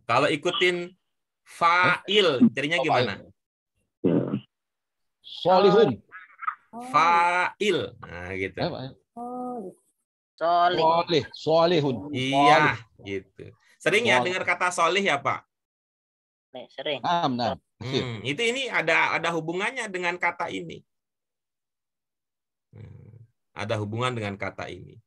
Kalau ikutin Fa'il, cirinya gimana? Solihun. Fa'il. Nah, gitu. Solih. Solihun. Iya, gitu. Sering ya dengar kata solih ya, Pak? Sering. Nah. Ini ada hubungannya dengan kata ini. Ada hubungan dengan kata ini.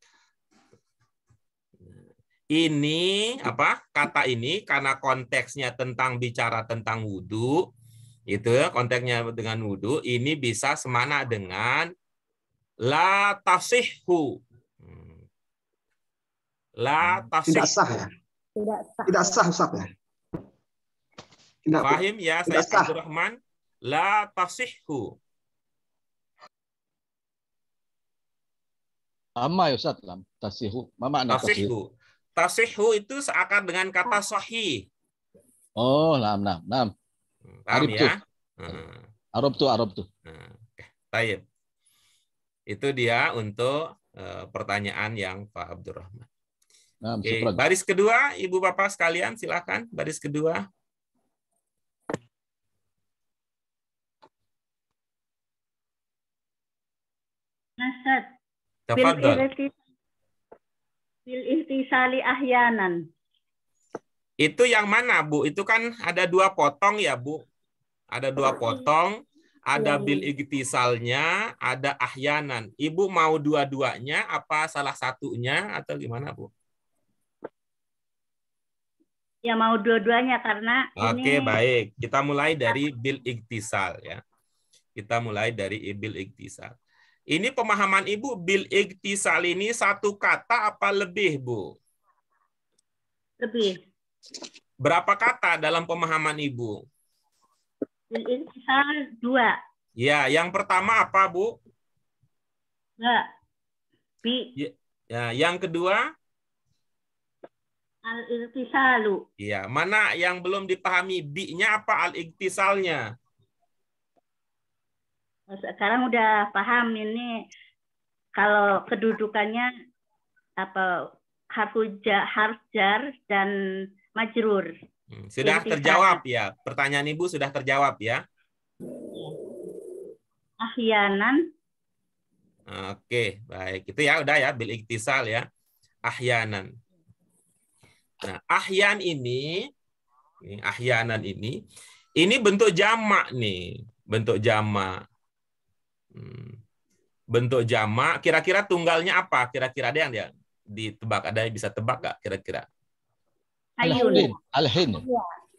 Ini apa? Kata ini karena konteksnya tentang bicara tentang wudu, itu ya, konteksnya dengan wudu, ini bisa semana dengan la tasihhu. La tasih. Tidak sah ya? Tidak sah, Ustaz ya? Tidak, Fahim ya, saya Abdurrahman? La tasihhu. Sama ya Ustaz, tasihhu. Ma makna tasihhu? Tasihhu itu seakar dengan kata sahih. Oh, nah. Paham ya? Arab tuh. Baik. Itu dia untuk pertanyaan yang Pak Abdurrahman. Oke, baris kedua, Ibu Bapak sekalian, silakan baris kedua. Nasad. Tafadhol. Bil ihtisali ahyanan. Itu yang mana, Bu? Itu kan ada 2 potong ya, Bu? Ada 2 potong, ada bil igtisalnya, ada ahyanan. Ibu mau dua-duanya apa salah satunya atau gimana, Bu? Ya mau dua-duanya karena Oke, baik. Kita mulai dari bil igtisal ya. Kita mulai dari bil igtisal. Ini pemahaman Ibu, bil igtisal ini satu kata apa lebih, Bu? Lebih. Berapa kata dalam pemahaman Ibu? Bil igtisal 2. Ya, yang pertama apa, Bu? Bi. Ya, yang kedua? Al-igtisalu. Iya, mana yang belum dipahami bi-nya apa al-igtisalnya? Sekarang udah paham ini kalau kedudukannya apa harf jar dan majrur. Sudah terjawab ya. Pertanyaan Ibu sudah terjawab ya. Ahyanan. Oke, baik. Itu ya udah ya bil igtisal ya. Ahyanan. Nah, ahyanan ini bentuk jamak nih, bentuk jamak. Bentuk jamak, kira-kira tunggalnya apa? Kira-kira ada yang dia ditebak, ada yang bisa tebak nggak kira-kira? Al-hin.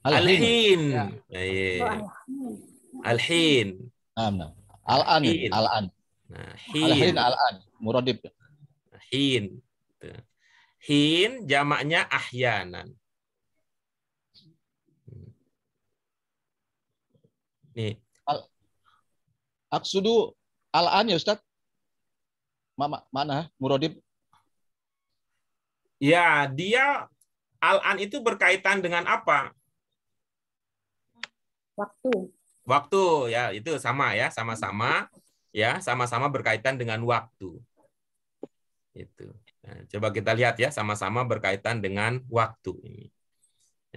Al-hin. Al-hin. Al-an. Nah, Al-hin al-an. Muradib. Hin. Hin jamaknya ahyanan. Nih. Aksudu al-an ya Ustaz? Mana Muradib? Ya, dia al-an itu berkaitan dengan apa? Waktu ya, itu sama ya, sama-sama ya, sama-sama berkaitan dengan waktu. Itu. Nah, coba kita lihat ya, sama-sama berkaitan dengan waktu ini.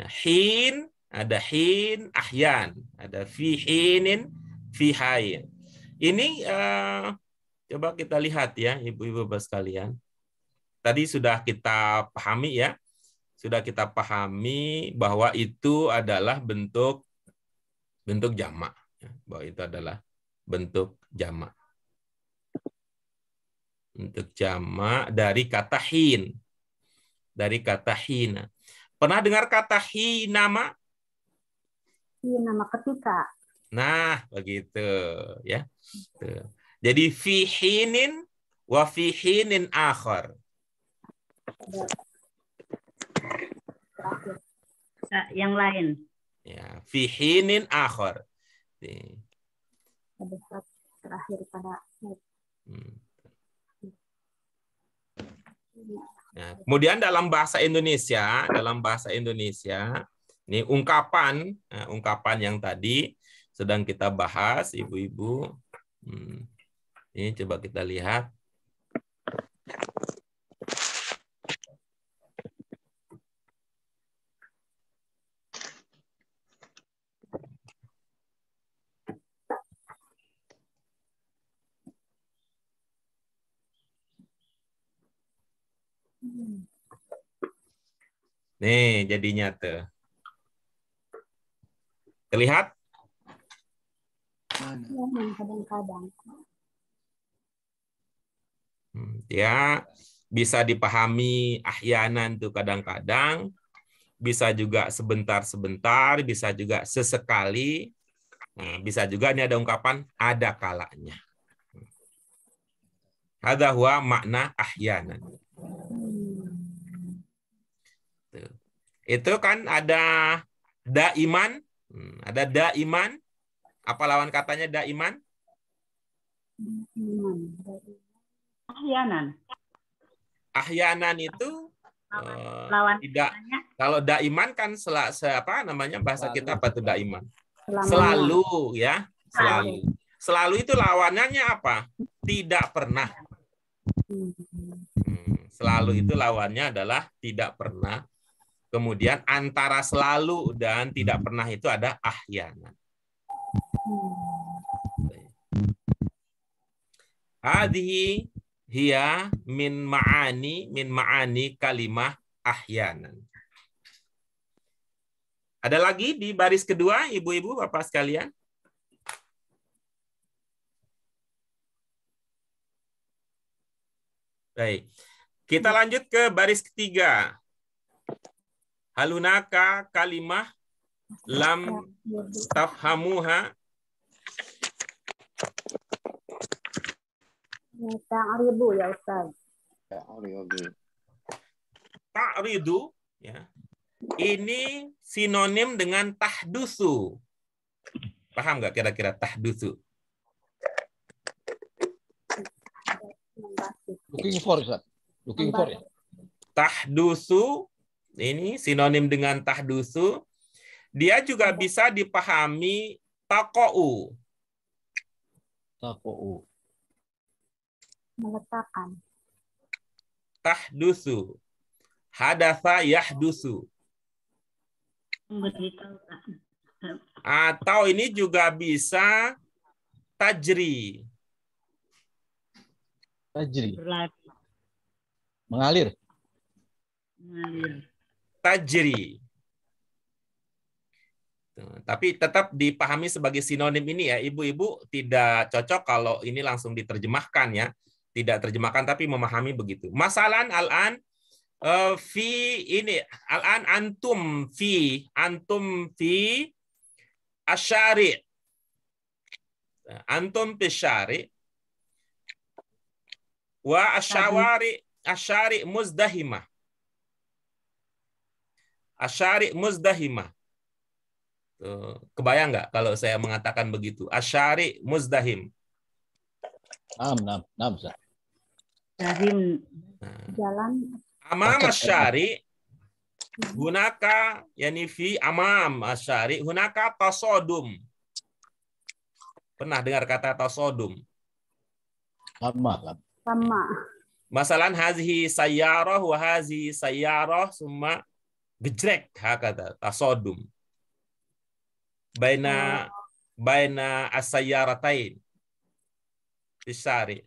Nah, hin, ada hin, ahyan, ada fi hinin, fi hayin. Ini coba kita lihat ya, ibu-ibu bapak sekalian. Tadi sudah kita pahami ya, sudah kita pahami bahwa itu adalah bentuk jamak, bahwa itu adalah bentuk jamak. Bentuk jamak dari kata hin. Dari kata hina. Pernah dengar kata hinama? Hinama ketika. Nah, begitu ya. Tuh. Jadi fi hinin wa fi hinin akhar. Yang lain. Ya, fi hinin akhar. Terakhir pada Nah, kemudian dalam bahasa Indonesia, ini ungkapan yang tadi sedang kita bahas, ibu-ibu. Ini coba kita lihat. Nih jadinya tuh. Terlihat? Kadang-kadang. Ya, bisa dipahami ahyanan tuh kadang-kadang, bisa juga sebentar-sebentar, bisa juga sesekali, nah, bisa juga ini ada ungkapan ada kalanya. Hadza huwa makna ahyanan. Tuh. Itu kan ada daiman, ada daiman. Apa lawan katanya daiman? Ahyanan. Ahyanan itu Lawan tidak. katanya. Kalau daiman kan apa namanya bahasa Selalu. kita apa tuh daiman? Selamanya. Selalu ya, selalu. Selalu itu lawanannya apa? Tidak pernah. Selalu itu lawannya adalah tidak pernah. Kemudian antara selalu dan tidak pernah itu ada ahyanan. Hadhihi hiya min ma'ani kalimah ahyanan. Ada lagi di baris kedua, ibu-ibu, bapak sekalian? Baik. Kita lanjut ke baris ketiga. Halunaka kalimah lam tafhamuha. Ta'ridu ya Ustaz. Ta'ridu ya. Ini sinonim dengan tahdusu. Paham nggak kira-kira tahdusu? Looking for, Ustaz. Looking for ya. Tahdusu ini sinonim dengan tahdusu. Dia juga bisa dipahami taqa'u. Taqa'u. Meletakkan. Tahdusu. Hadatsa yahdusu. Atau ini juga bisa tajri. Tajri. Mengalir. Tajri. Tapi tetap dipahami sebagai sinonim ini ya, ibu-ibu tidak cocok kalau ini langsung diterjemahkan ya. Tidak terjemahkan tapi memahami begitu. Masalan al-an fi ini al-an antum fi asyari. Antum fi syari wa asyari muzdahimah. Asyari muzdahimah. Kebayang nggak kalau saya mengatakan begitu? Asyari muzdahim. Nam, Ustaz. Dari jalan. Amam asyari hunaka yani fi amam asyari hunaka tasodum. Pernah dengar kata tasodum? Sama. Masalan hazihi sayyarah wa hazihi sayyarah summa gejrek hakata tasodum. Baina as-sayyaratain. Isari.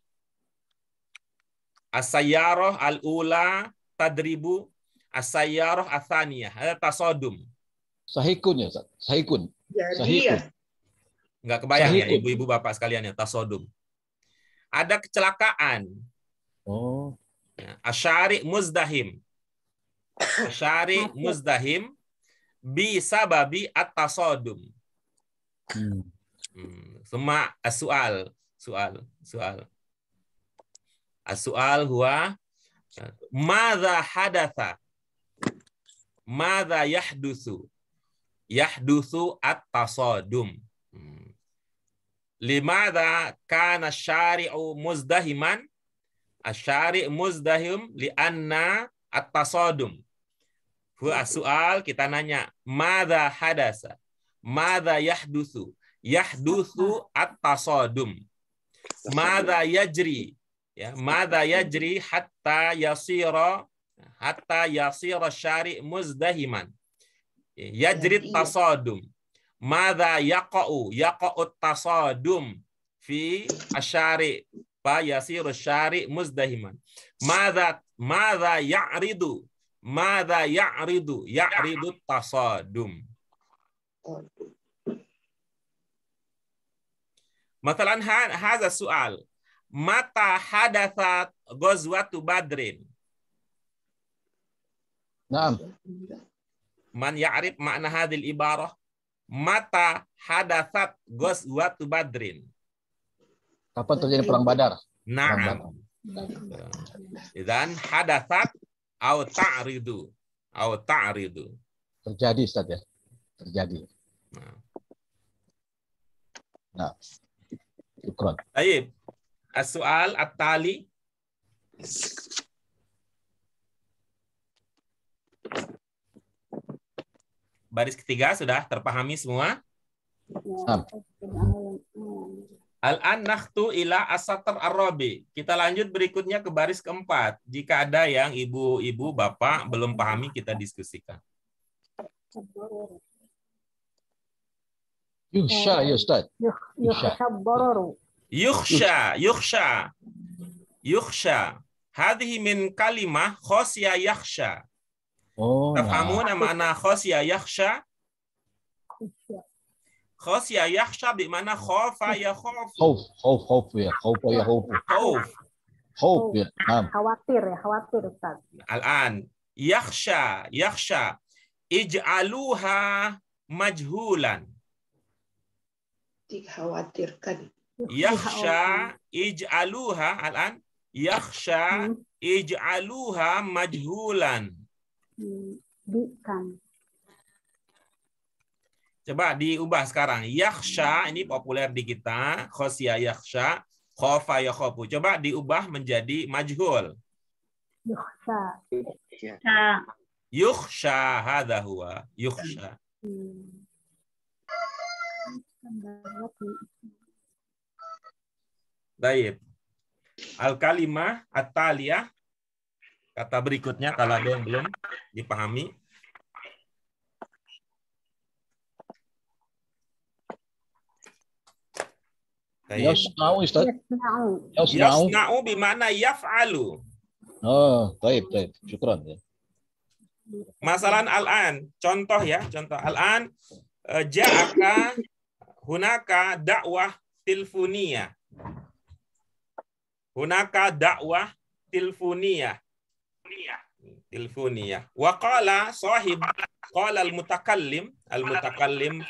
As-sayyarah al-ula tadribu as-sayyarah ats-tsaniyah. Ada tasodum. Sahikun ya, Ustaz. Sahikun. Sahikun. Enggak kebayang ya ibu-ibu bapak sekalian ya tasodum. Ada kecelakaan. Oh. Asyari muzdahim. Asyari muzdahim bisababi at-tasodum. Semua as-su'al. Soal. As-su'al huwa madza hadatsa? Madza yahdusu? Yahdusu at-tasadum. Limadza kana asy-syari'u muzdahiman? Asy-syari' muzdahim li'anna at-tasadum. Huwa as-su'al, kita nanya, madza hadasa? Madza yahdusu? Yahdusu at-tasadum. Madza yajri? Ya, madza yajri hatta yasira syari' muzdahiman. Yajri tasadum. Madza yaqa'u tasadum fi asyari' fa yasiru syari' muzdahiman. Madza ya'ridu? Madza ya'ridu? Ya'ridu tasadum. Matalan hadza soal. Mata hadathat ghazwatu Badrin? Naam. Man ya'rif makna hadhil ibarah? Mata hadathat ghazwatu Badrin? Kapan terjadi perang Badar? Na'am. Idzan hadathat au ta'ridu. Au ta'ridu. Terjadi, Ustaz ya. Terjadi. Nah. Syukran. Baik. As-soal at-tali. Baris ketiga sudah terpahami semua? Al-an nakhtu ila as-satr ar-rabi. Kita lanjut berikutnya ke baris keempat. Jika ada yang ibu-ibu, bapak belum pahami, kita diskusikan. Yukhsha ya Ustaz. Yukhsha. Hadhihi min kalimah khosya yakhsha. Oh. Tafhamuna makna khosya yakhsha? Khosya yakhsha bimana khofa ya khofu. Khauf ya. Khauf ya. Khawatir Ustaz. Al-an yakhsha. Ij'aluha majhulan. Dikhawatirkan. Yakhsha ij'aluha al-an. Yakhsha ij'aluha majhulan. Coba diubah sekarang. Yakhsha ini populer di kita. Khosya yakhsha. Khofa ya khofu. Coba diubah menjadi majhul. Yukhsha. Hadha huwa. Yukhsha. Baik. Al-kalimah at-taliyah. Kata berikutnya kalau ada yang belum dipahami. Yasna'u Ustaz. Yasna'u bimana yaf'alu. Oh, baik. Syukran ya. Masalan al-an, contoh ya, contoh al-an ja'aka hunaka dakwah tilfuniyah. Hunaka dakwah tilfuniyah. Wa qala sahib qala al-mutakallim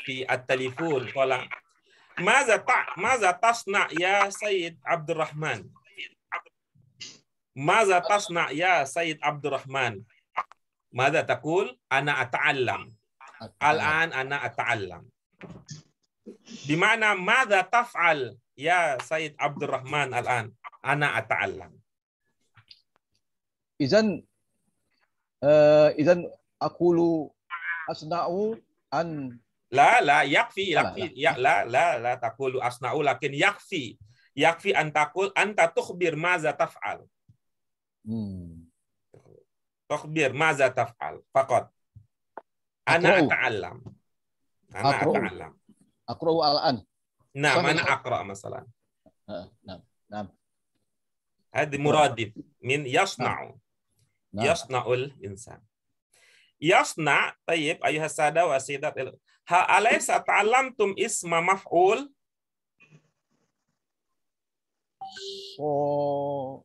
fi at-telefon qala Maza tasna ya Sayyid Abdurrahman. Maza tasna ya Sayyid Abdurrahman. Maza taqul ana ata'allam. Al-an ana ata'allam. Di mana maza taf'al ya Sayyid Abdurrahman al-an ana ata'allam. Izan aqulu asna'u an La yakfi ya la taqulu asna'u lakin yakfi an taqul anta tukhbir maza taf'al. Tukhbir maza taf'al faqat. Ana ata'allam. Aqra'u al-an. Nah, mana aqra' masalan? Naam. Hadi muradif min yasna'u. Yasna'ul insan. Yasna, tayyib ayuha sada wa sayyidat. Alaysa ta'allamtum isma maf'ul?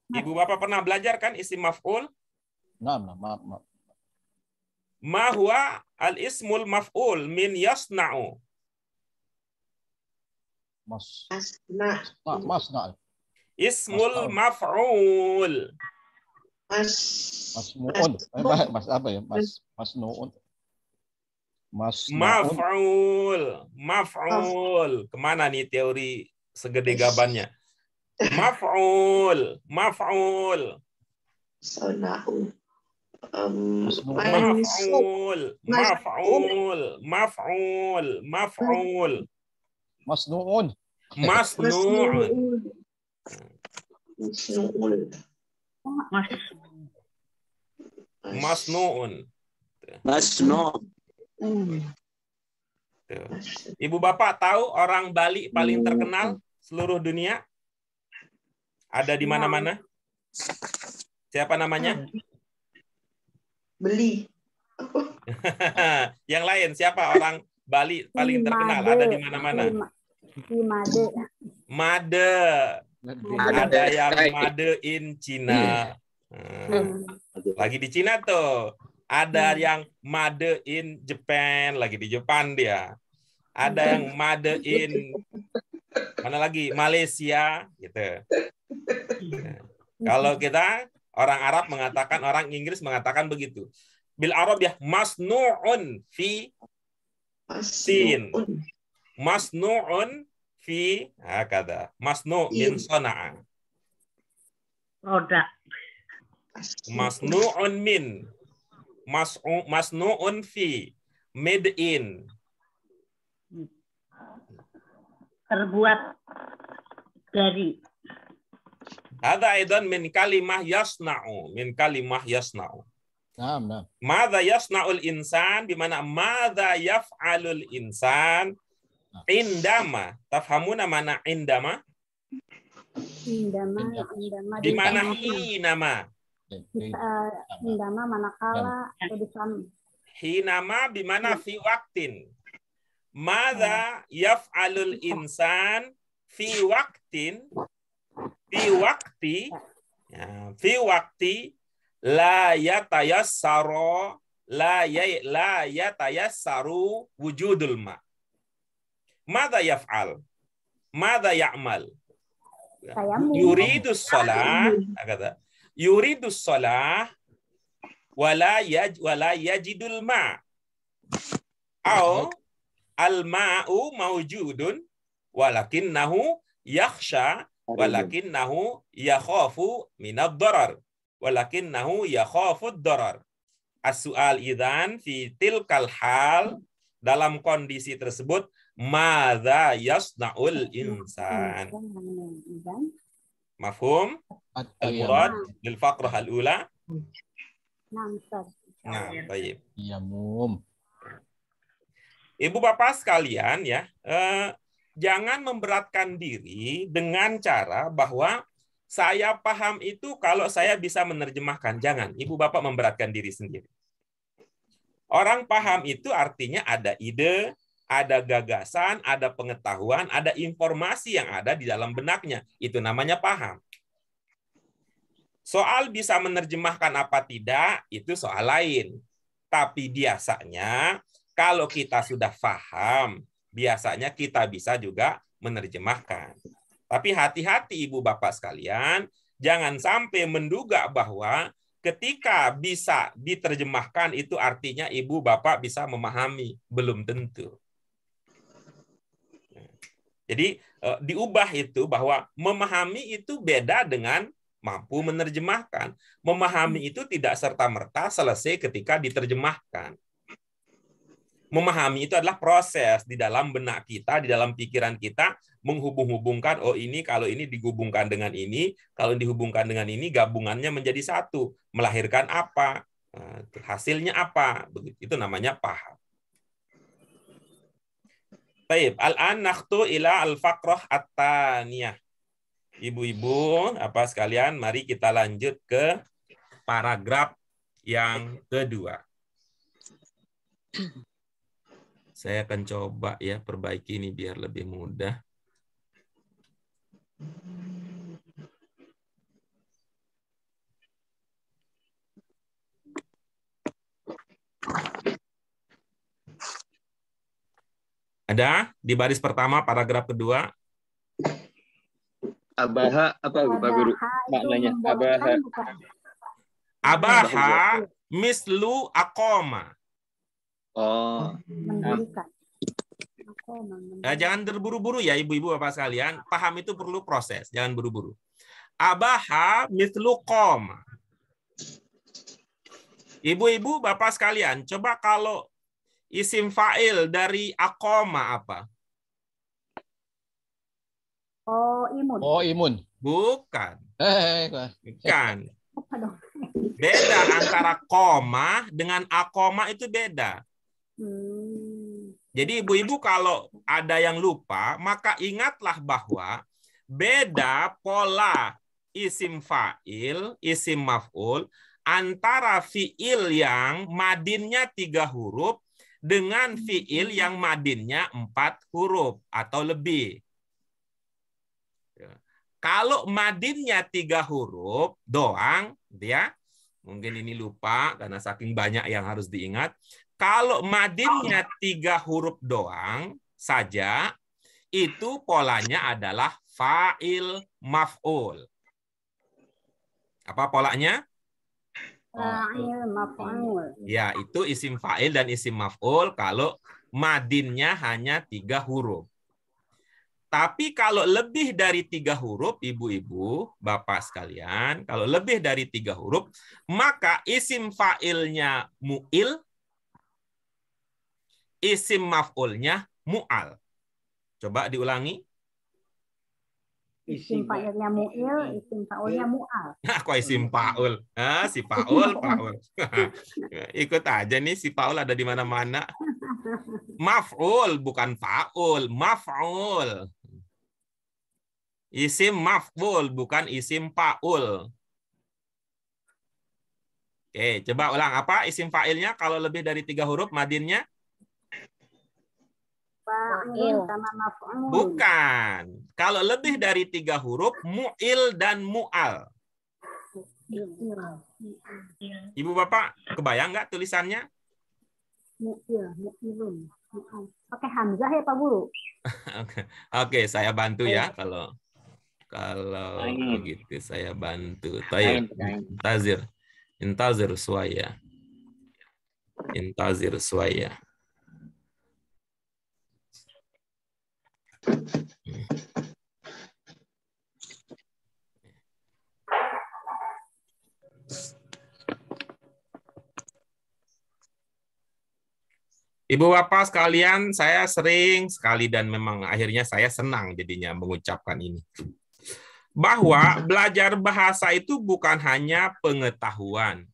Ibu bapak pernah belajar kan isim maf'ul? Naam. Ma huwa al-ismul maf'ul min yasna'u? Masna. Ismul maf'ul. Masnu'un. Mas apa ya? Masnu'un. Maf'ul. Kemana nih teori segede gabannya? Maf'ul. Sana'u. Maf'ul. Masnu'un. Ibu bapak tahu orang Bali paling terkenal seluruh dunia? Ada di mana-mana? Siapa namanya? Beli. Yang lain siapa orang Bali paling terkenal? Ada di mana-mana? Made. Made. Ada yang Made in Cina. Lagi di Cina tuh. Ada yang Made in Japan, lagi di Jepang dia. Ada yang Made in mana lagi? Malaysia gitu. Kalau kita orang Arab mengatakan, orang Inggris mengatakan begitu. Bil Arab ya masnu'un fi sin. Masnu'un fi hakada. Masnu' min sana'a. Produk. Masnu'un min. Masnu'un fi. Made in. Terbuat dari. Ada aidan min kalimah yasna'u. Min kalimah yasna'u. Nah. Madza yasna'ul insan, di mana madza yaf'alul insan indama. Tafhamuna mana indama? Indama Di mana hinama? Indama manakala atau di sana. Hinama bi mana fi waktin. Madza yaf'alul insan fi waktin, fi wakti, ya, fi wakti la yatayassaru la yatayassaru wujudul ma. Madza yaf'al? Madza ya'mal? Yuridus shalah, kata. Yuridus shalah wala yajidul ma. Au al-ma'u mawjudun walakinnahu yakhsha walakinnahu yakhafu minad darar walakinnahu yakhafu ad-darar. As-su'al idzan fi tilkal hal, dalam kondisi tersebut madza yasna'ul insan. Mafhum? Al-murad lil faqrah al-ula. Nah, baik. Iya, Mum. Ibu bapak sekalian ya, jangan memberatkan diri dengan cara bahwa saya paham itu kalau saya bisa menerjemahkan. Jangan, ibu bapak memberatkan diri sendiri. Orang paham itu artinya ada ide, ada gagasan, ada pengetahuan, ada informasi yang ada di dalam benaknya. Itu namanya paham. Soal bisa menerjemahkan apa tidak, itu soal lain. Tapi biasanya kalau kita sudah paham, biasanya kita bisa juga menerjemahkan. Tapi hati-hati ibu bapak sekalian, jangan sampai menduga bahwa ketika bisa diterjemahkan itu artinya ibu bapak bisa memahami. Belum tentu. Jadi diubah itu bahwa memahami itu beda dengan mampu menerjemahkan. Memahami itu tidak serta-merta selesai ketika diterjemahkan. Memahami itu adalah proses di dalam benak kita, di dalam pikiran kita, menghubung-hubungkan, oh ini kalau ini digabungkan dengan ini, kalau dihubungkan dengan ini, gabungannya menjadi satu. Melahirkan apa? Hasilnya apa? Begitu, itu namanya paham. Baik, al-an nakhtu ila al-faqrah at-taniyah. Ibu-ibu, apa sekalian, mari kita lanjut ke paragraf yang kedua. Saya akan coba ya perbaiki ini biar lebih mudah. Ada di baris pertama paragraf kedua. Abaha apa Pak Guru maknanya? Abaha. Abaha mislu aqoma. Oh. Jangan terburu-buru ya ibu-ibu bapak sekalian. Paham itu perlu proses, jangan buru-buru. Abaha mislu qoma. Ibu-ibu bapak sekalian, coba kalau isim fa'il dari aqoma apa? Oh, imun. Oh, imun. Bukan. Bukan. Beda antara koma dengan akoma itu beda. Jadi ibu-ibu kalau ada yang lupa, maka ingatlah bahwa beda pola isim fa'il, isim maf'ul, antara fi'il yang madinnya 3 huruf dengan fi'il yang madinnya 4 huruf atau lebih. Kalau madinnya 3 huruf doang, ya, mungkin ini lupa karena saking banyak yang harus diingat. Kalau madinnya 3 huruf doang saja, itu polanya adalah fa'il maf'ul. Apa polanya? Fa'il maf'ul. Ya, itu isim fa'il dan isim maf'ul kalau madinnya hanya 3 huruf. Tapi kalau lebih dari 3 huruf, ibu-ibu, bapak sekalian, kalau lebih dari 3 huruf, maka isim fa'ilnya mu'il, isim maf'ulnya mu'al. Coba diulangi. Isim fa'ilnya mu'il, isim fa'ulnya mu'al. Kok isim fa'ul? Si Paul, Paul. Ikut aja nih, si Paul ada di mana-mana. Maf'ul, bukan fa'ul. Maf'ul. Isim maf'ul, bukan isim fa'ul. Oke, coba ulang. Apa isim fa'ilnya kalau lebih dari 3 huruf madinnya? Fa'il sama maf'ul. Bukan. Kalau lebih dari 3 huruf, mu'il dan mu'al. Ibu Bapak, kebayang nggak tulisannya? Mu'il, mu'ilun. Pakai hamzah ya Pak Guru? Oke, saya bantu ya kalau begitu saya bantu. Tayyib. Intazir suaya. Intazir suaya. Ibu bapak sekalian, saya sering sekali dan memang akhirnya saya senang jadinya mengucapkan ini. Bahwa belajar bahasa itu bukan hanya pengetahuan,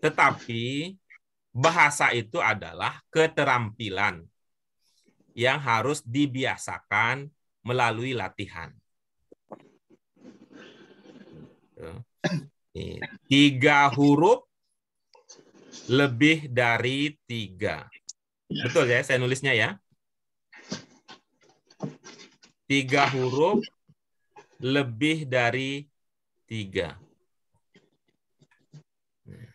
tetapi bahasa itu adalah keterampilan yang harus dibiasakan melalui latihan. 3 huruf lebih dari 3. Betul ya, saya nulisnya ya. 3 huruf lebih dari 3. Nah,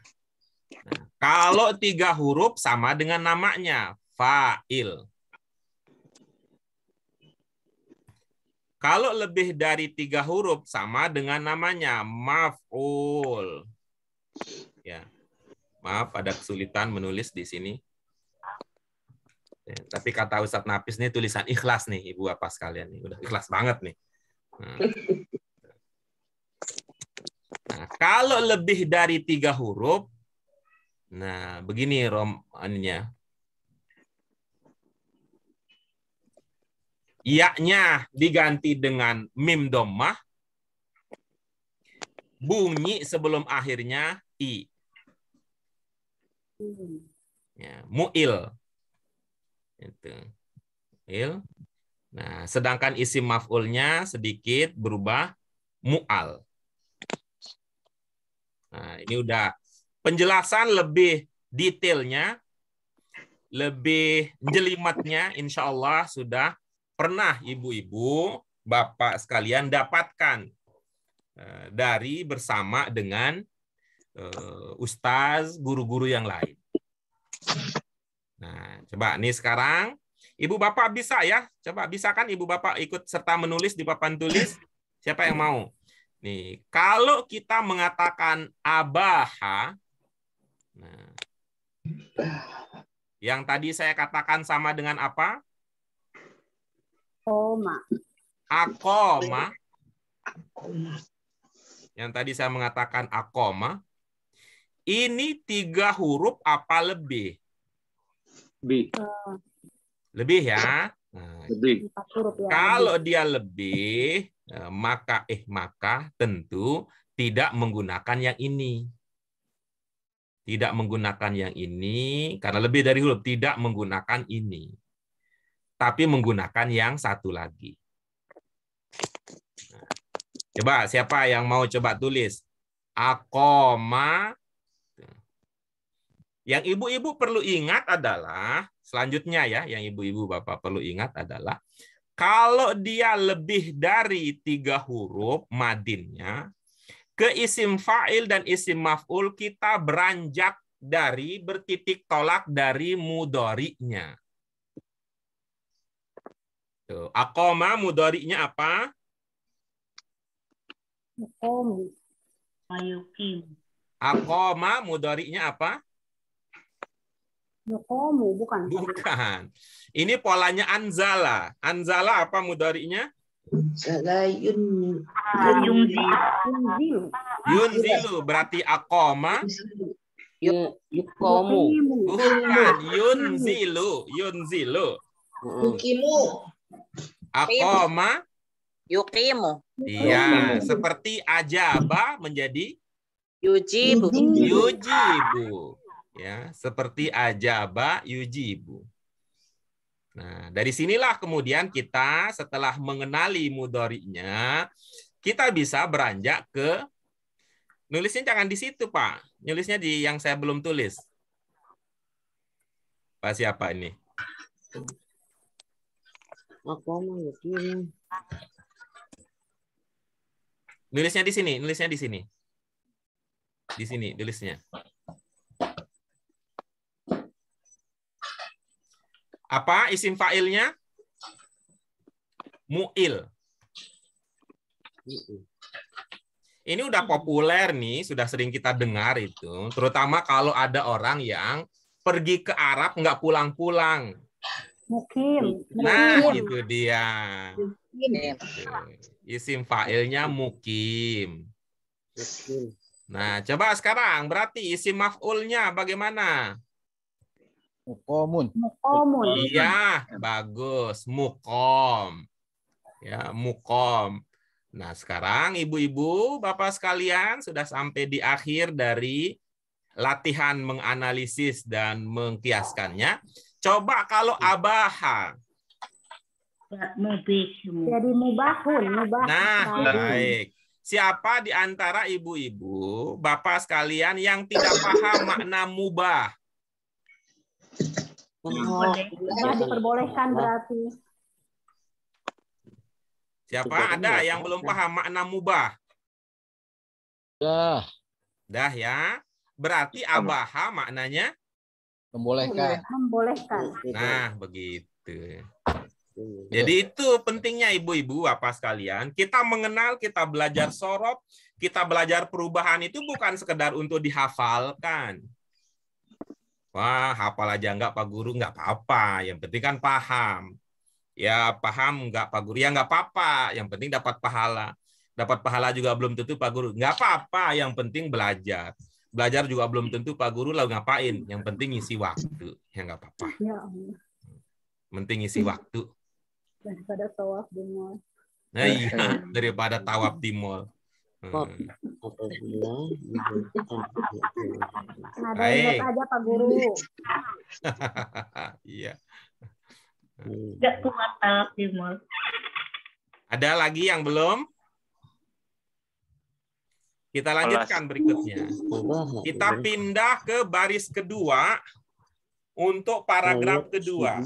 kalau 3 huruf sama dengan namanya, fa'il. Kalau lebih dari 3 huruf sama dengan namanya, maf'ul. Ya. Maaf, ada kesulitan menulis di sini. Ya, tapi kata Ustadz Nafis nih tulisan ikhlas nih, Ibu Bapak sekalian nih. Udah ikhlas banget nih. Nah, kalau lebih dari 3 huruf, nah begini romannya. Ya-nya diganti dengan mim dhammah, bunyi sebelum akhirnya i. Ya, mu'il. Itu. Mu'il. Nah, sedangkan isim maf'ulnya sedikit berubah mu'al. Nah, ini udah penjelasan lebih detailnya, lebih jelimetnya, insya Allah sudah pernah ibu-ibu, bapak sekalian dapatkan dari bersama dengan ustaz, guru-guru yang lain. Nah, coba nih sekarang ibu bapak bisa ya? Coba bisa kan ibu bapak ikut serta menulis di papan tulis? Siapa yang mau? Nih, kalau kita mengatakan abaha, nah, yang tadi saya katakan sama dengan apa? Koma. Akoma. Yang tadi saya mengatakan akoma. Ini 3 huruf apa lebih? Lebih ya. Nah, Lebih. kalau dia lebih, maka tentu tidak menggunakan yang ini. Tidak menggunakan yang ini, karena lebih dari huruf, tidak menggunakan ini. Tapi menggunakan yang satu lagi. Coba siapa yang mau coba tulis? Aqoma. Yang ibu-ibu perlu ingat adalah, selanjutnya ya, yang ibu-ibu bapak perlu ingat adalah, kalau dia lebih dari 3 huruf madinnya, ke isim fa'il dan isim maf'ul kita beranjak dari, bertitik tolak dari mudhari'nya. Tuh, aqoma mudhari'nya apa? Aqoma mudhari'nya apa? Yuqamu, bukan. Bukan. Ini polanya anzala. Anzala apa mudhari'nya? Yunzilu. Berarti aqoma. Yuqamu. Bukan. Yunzilu. Yunzilu. Yuqimu. Aqoma. Yuqimu. Iya. Seperti ajaba menjadi Yujibu. yujibu. Ya, seperti ajaba yujibu. Nah, dari sinilah kemudian kita setelah mengenali mudhari'nya, kita bisa beranjak ke, nulisnya jangan di situ, Pak. Nulisnya di yang saya belum tulis. Pak siapa ini? Nulisnya di sini, nulisnya di sini. Di sini tulisnya. Apa isim fa'ilnya? Mu'il. Ini udah populer nih, sudah sering kita dengar itu. Terutama kalau ada orang yang pergi ke Arab nggak pulang-pulang. Mukim. Nah, itu dia. Isim fa'ilnya mukim. Nah, coba sekarang berarti isim maf'ulnya bagaimana? Muqamun. Iya, bagus. Muqom. Ya, muqom. Nah, sekarang ibu-ibu, bapak sekalian sudah sampai di akhir dari latihan menganalisis dan mengkiaskannya. Coba kalau abaha. Jadi mubahun. Nah, baik. Siapa di antara ibu-ibu, bapak sekalian yang tidak paham makna mubah? Diperbolehkan berarti. Siapa ada yang belum paham makna mubah? Dah ya. Berarti abaha maknanya membolehkan. Nah, begitu. Jadi itu pentingnya ibu-ibu apa sekalian. Kita mengenal, kita belajar sorob, kita belajar perubahan itu bukan sekedar untuk dihafalkan. Wah, hafal aja enggak Pak Guru, enggak apa-apa. Yang penting kan paham. Ya paham enggak Pak Guru, ya enggak apa-apa. Yang penting dapat pahala. Dapat pahala juga belum tentu Pak Guru. Enggak apa-apa, yang penting belajar. Belajar juga belum tentu Pak Guru lalu ngapain. Yang penting isi waktu. Ya enggak apa-apa. Penting isi waktu. Daripada tawaf di mall. Nah iya, daripada tawaf di mall. Baik. Aja Pak Guru. Iya. Nggak kuat tawaf di mall. Ada lagi yang belum? Kita lanjutkan berikutnya. Kita pindah ke baris kedua untuk paragraf kedua.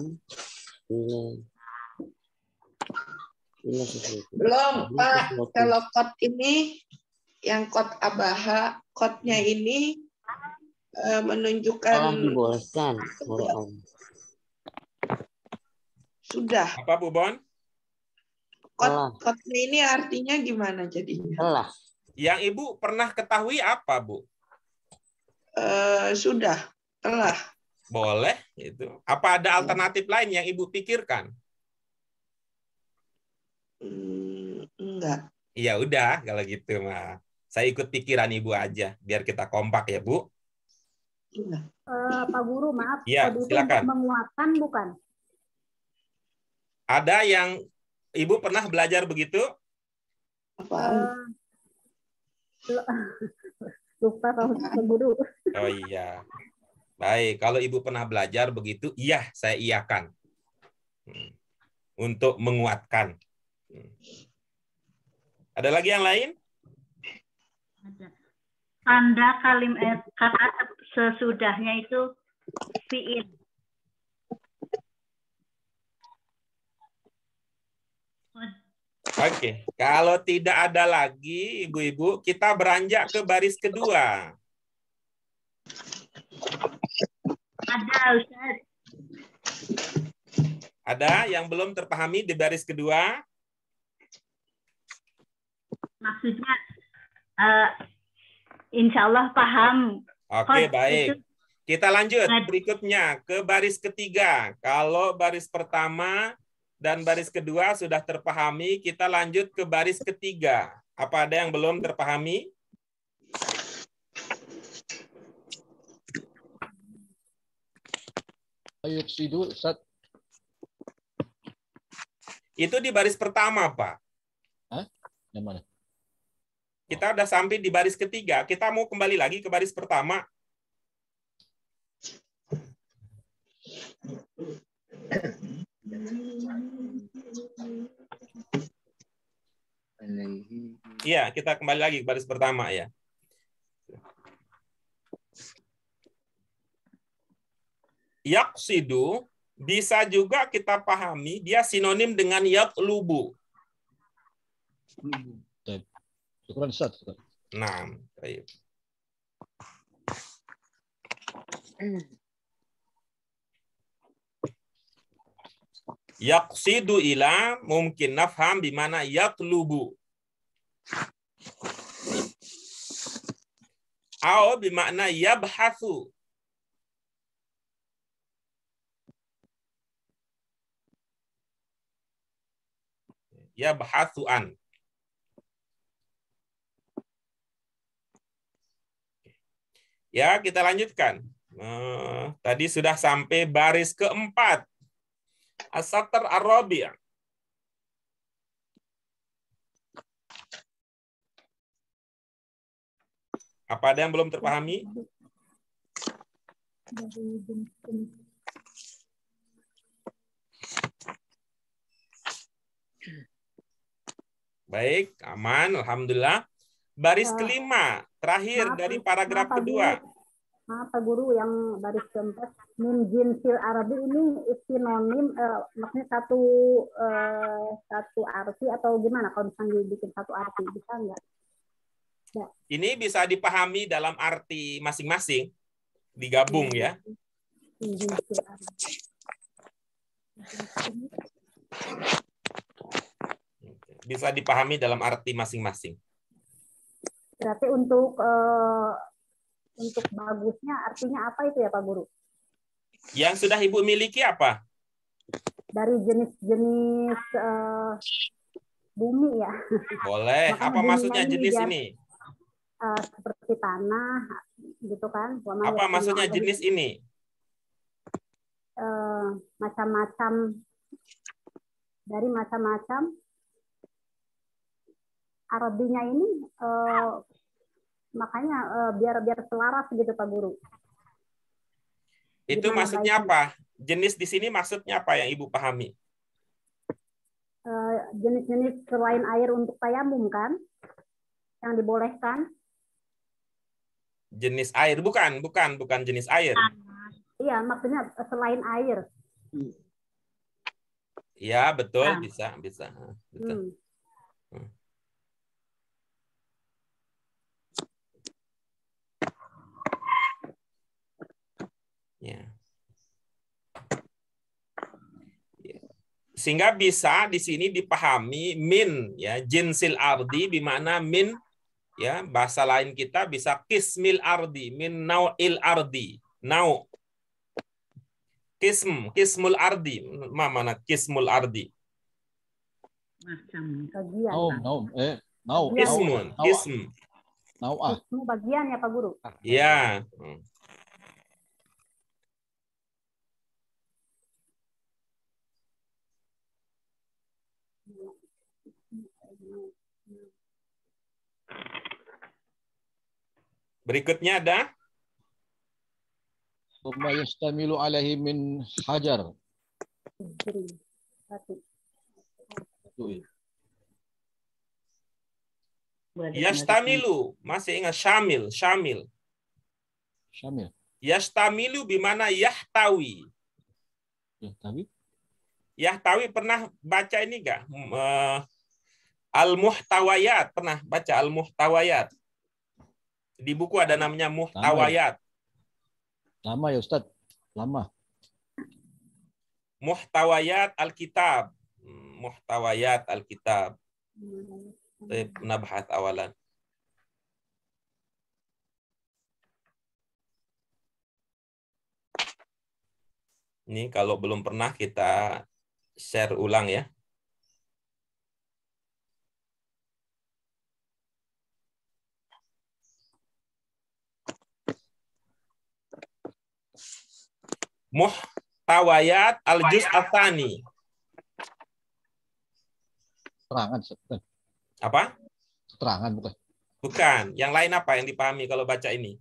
Belum, Pak. Kalau kot ini, yang kot abaha, kotnya ini menunjukkan sudah. Apa Bu Bon? Kotnya ini artinya gimana jadinya? Yang Ibu pernah ketahui apa, Bu? Sudah, telah. Boleh, itu. Apa ada alternatif lain yang Ibu pikirkan? Enggak. Ya udah, kalau gitu mah. Saya ikut pikiran Ibu aja, biar kita kompak ya, Bu. Pak Guru, maaf. Ya, silakan. Menguatkan bukan? Ada yang Ibu pernah belajar begitu? Apa? Lupa Pak Guru. Oh iya. Baik, kalau Ibu pernah belajar begitu, iya, saya iyakan. Untuk menguatkan. Ada lagi yang lain? Ada. Tanda kata sesudahnya itu fiil. Oke, kalau tidak ada lagi, ibu-ibu, kita beranjak ke baris kedua. Ada, Ustaz. Ada yang belum terpahami di baris kedua? Maksudnya, insya Allah paham. Oke, baik. Kita lanjut berikutnya ke baris ketiga. Kalau baris pertama dan baris kedua sudah terpahami, kita lanjut ke baris ketiga. Apa ada yang belum terpahami? Yuksidu, Ustaz. Itu di baris pertama, Pak. Hah? Yang mana? Kita udah sampai di baris ketiga. Kita mau kembali lagi ke baris pertama. Iya, kita kembali lagi ke baris pertama ya. Yaqsidu bisa juga kita pahami dia sinonim dengan yatlubu. Syukran, Ustaz. Nah, baik. Yaqsidu ila mungkin nafham di mana yatlubu. Atau bermakna yabhatsu. Yabhatsu an. Ya, kita lanjutkan. Tadi sudah sampai baris keempat. As-satr ar-rabi'. Apa ada yang belum terpahami? Baik, aman, alhamdulillah. Baris kelima, terakhir dari paragraf kedua. Maaf Pak Guru, yang baris keempat, min jinsil Arabi ini sinonim, maksudnya satu arti atau gimana? Kalau misalnya dibikin satu arti, bisa nggak? Ya. Ini bisa dipahami dalam arti masing-masing, digabung ya. Jinsil Arabi. Bisa dipahami dalam arti masing-masing. Berarti untuk bagusnya artinya apa itu ya Pak Guru? Yang sudah Ibu miliki apa? Dari jenis-jenis bumi ya. Boleh. Apa maksudnya jenis ini? Seperti tanah, gitu kan? Apa maksudnya jenis ini? Macam-macam, dari macam-macam. Arabinya ini makanya biar selaras gitu Pak Guru. Itu maksudnya apa? Jenis di sini maksudnya apa yang Ibu pahami? Jenis-jenis selain air untuk tayamum kan? Yang dibolehkan? Jenis air, bukan jenis air. Iya, maksudnya selain air. Iya, betul, bisa. Betul. Ya. Sehingga bisa di sini dipahami min ya, jinsil ardi di mana min ya, bahasa lain kita bisa kismil ardi, min nau'il ardi. Nau. Kismul ardi. Mana kismul ardi? Macam bagian. Kism. Kismu bagian ya Pak Guru? Ya. Berikutnya ada Summa yastamilu alaihi min hajar. Yastamilu, masih ingat syamil, syamil. Syamil. Yastamilu bimana yahtawi. Yahtawi. Yahtawi pernah baca ini enggak? Al-Muhtawayat, pernah baca Al-Muhtawayat? Di buku ada namanya Muhtawayat. Lama ya Ustaz, lama. Muhtawayat Alkitab. Muhtawayat Alkitab. Saya pernah bahas awalan. Ini kalau belum pernah kita share ulang ya. Muhtawayat al-juz ats-tsani. Keterangan. Apa? Keterangan bukan? Bukan. Yang lain apa yang dipahami kalau baca ini?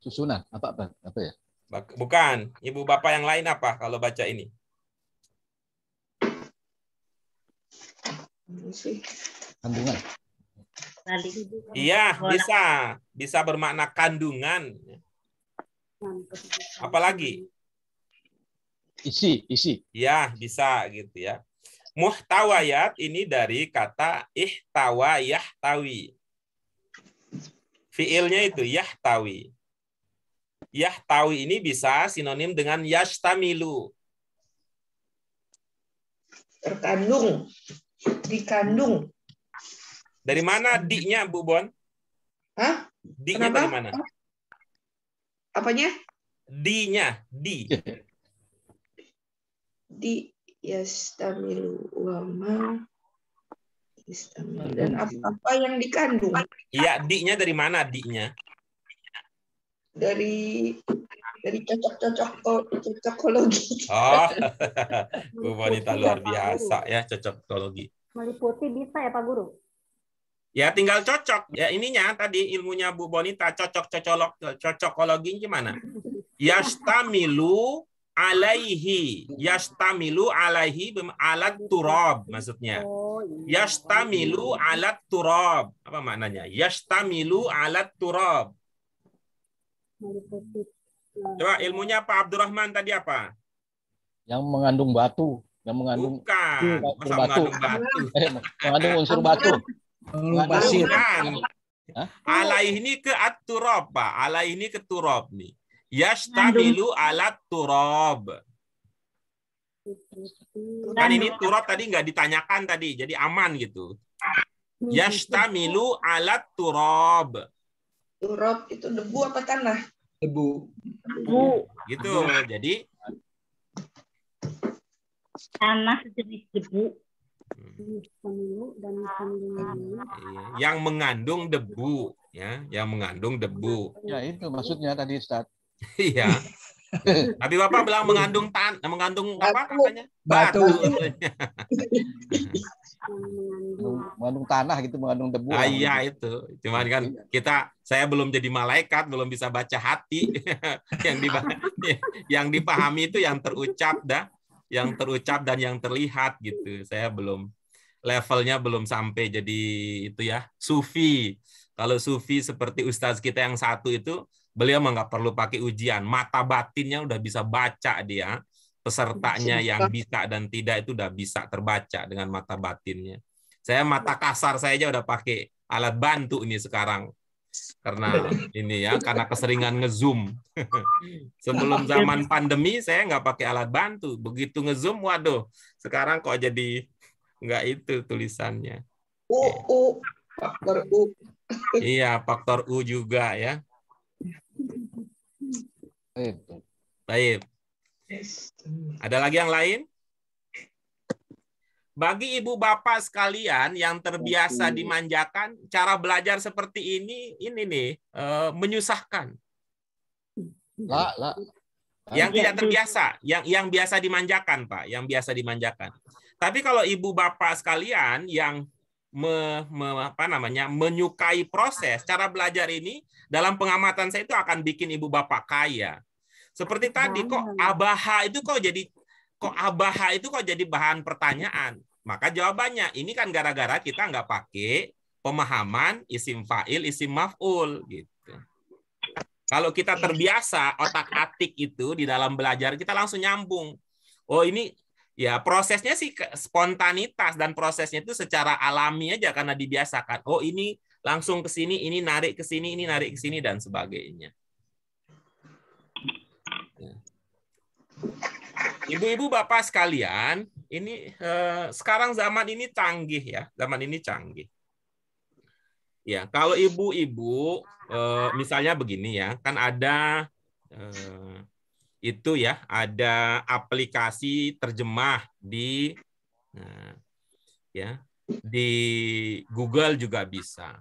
Susunan apa ya? Bukan. Ibu bapak yang lain apa kalau baca ini? Kandungan. Iya, bisa. Bisa bermakna kandungan. Apalagi? Isi. Ya, bisa gitu ya. Muhtawayat ini dari kata ihtawa yahtawi. Fiilnya itu yahtawi. Yahtawi ini bisa sinonim dengan yastamilu. Terkandung. Dikandung. Dari mana di-nya, Bu Bon? Hah? Di-nya dari mana? Apanya? Di-nya, di. Di yastamilu wa ma yastamilu. Dan apa yang dikandung? Iya, di-nya dari mana di-nya? Dari cocokologi. Oh, Bu Bonita luar biasa ya, cocokologi. Meliputi bisa ya Pak Guru? Ya tinggal cocok. Ya ininya tadi ilmunya Bu Bonita cocokologi gimana? Yastamilu alaihi. Yastamilu alaihi alat turab maksudnya. Yastamilu alat turab. Apa maknanya? Yastamilu alat turab. Coba ilmunya Pak Abdurrahman tadi apa? Yang mengandung batu, yang mengandung bukan. Masa batu. Mengandung batu. Mengandung unsur batu. Bukan. Alaih ini ke at-turab, Pak. Alaih ini ke turab nih. Yastamilu alat turab. Kan ini turab tadi nggak ditanyakan tadi, jadi aman gitu. Yastamilu alat turab. Turab itu debu apa tanah? Debu. Gitu. Jadi tanah sejenis debu. Yang mengandung debu, ya, yang mengandung debu. Ya itu maksudnya tadi Ustaz. Iya. Tapi Bapak bilang mengandung mengandung apa katanya? Batu. Mengandung tanah gitu, mengandung debu. Ah, iya itu. Cuman kan saya belum jadi malaikat, belum bisa baca hati. yang dipahami itu yang terucap dan yang terlihat gitu. Saya levelnya belum sampai jadi itu ya, sufi. Kalau sufi seperti ustaz kita yang satu itu, beliau nggak perlu pakai ujian, mata batinnya udah bisa baca dia. Pesertanya yang bisa dan tidak itu udah bisa terbaca dengan mata batinnya. Saya mata kasar saya aja udah pakai alat bantu ini sekarang. Karena ini ya, karena keseringan nge-zoom. Sebelum zaman pandemi saya nggak pakai alat bantu. Begitu nge-zoom, waduh, sekarang kok jadi nggak itu tulisannya. Faktor U. Iya, faktor U juga ya. Baik. Ada lagi yang lain? Bagi ibu bapak sekalian yang terbiasa dimanjakan, cara belajar seperti ini nih menyusahkan. Yang tidak terbiasa, yang biasa dimanjakan, Pak, yang biasa dimanjakan. Tapi kalau ibu bapak sekalian yang menyukai proses, cara belajar ini dalam pengamatan saya itu akan bikin ibu bapak kaya. Seperti tadi, kok abaha itu kok jadi bahan pertanyaan. Maka jawabannya, ini kan gara-gara kita nggak pakai pemahaman isim fa'il, isim maf'ul. Gitu. Kalau kita terbiasa otak-atik itu di dalam belajar, kita langsung nyambung. Oh ini, ya prosesnya sih spontanitas, dan prosesnya itu secara alami aja karena dibiasakan. Oh ini langsung ke sini, ini narik ke sini, ini narik ke sini, dan sebagainya. Ibu-ibu, bapak sekalian, ini sekarang zaman ini canggih ya, zaman ini canggih. Ya, kalau ibu-ibu misalnya begini ya, kan ada itu ya, ada aplikasi terjemah di ya di Google juga bisa.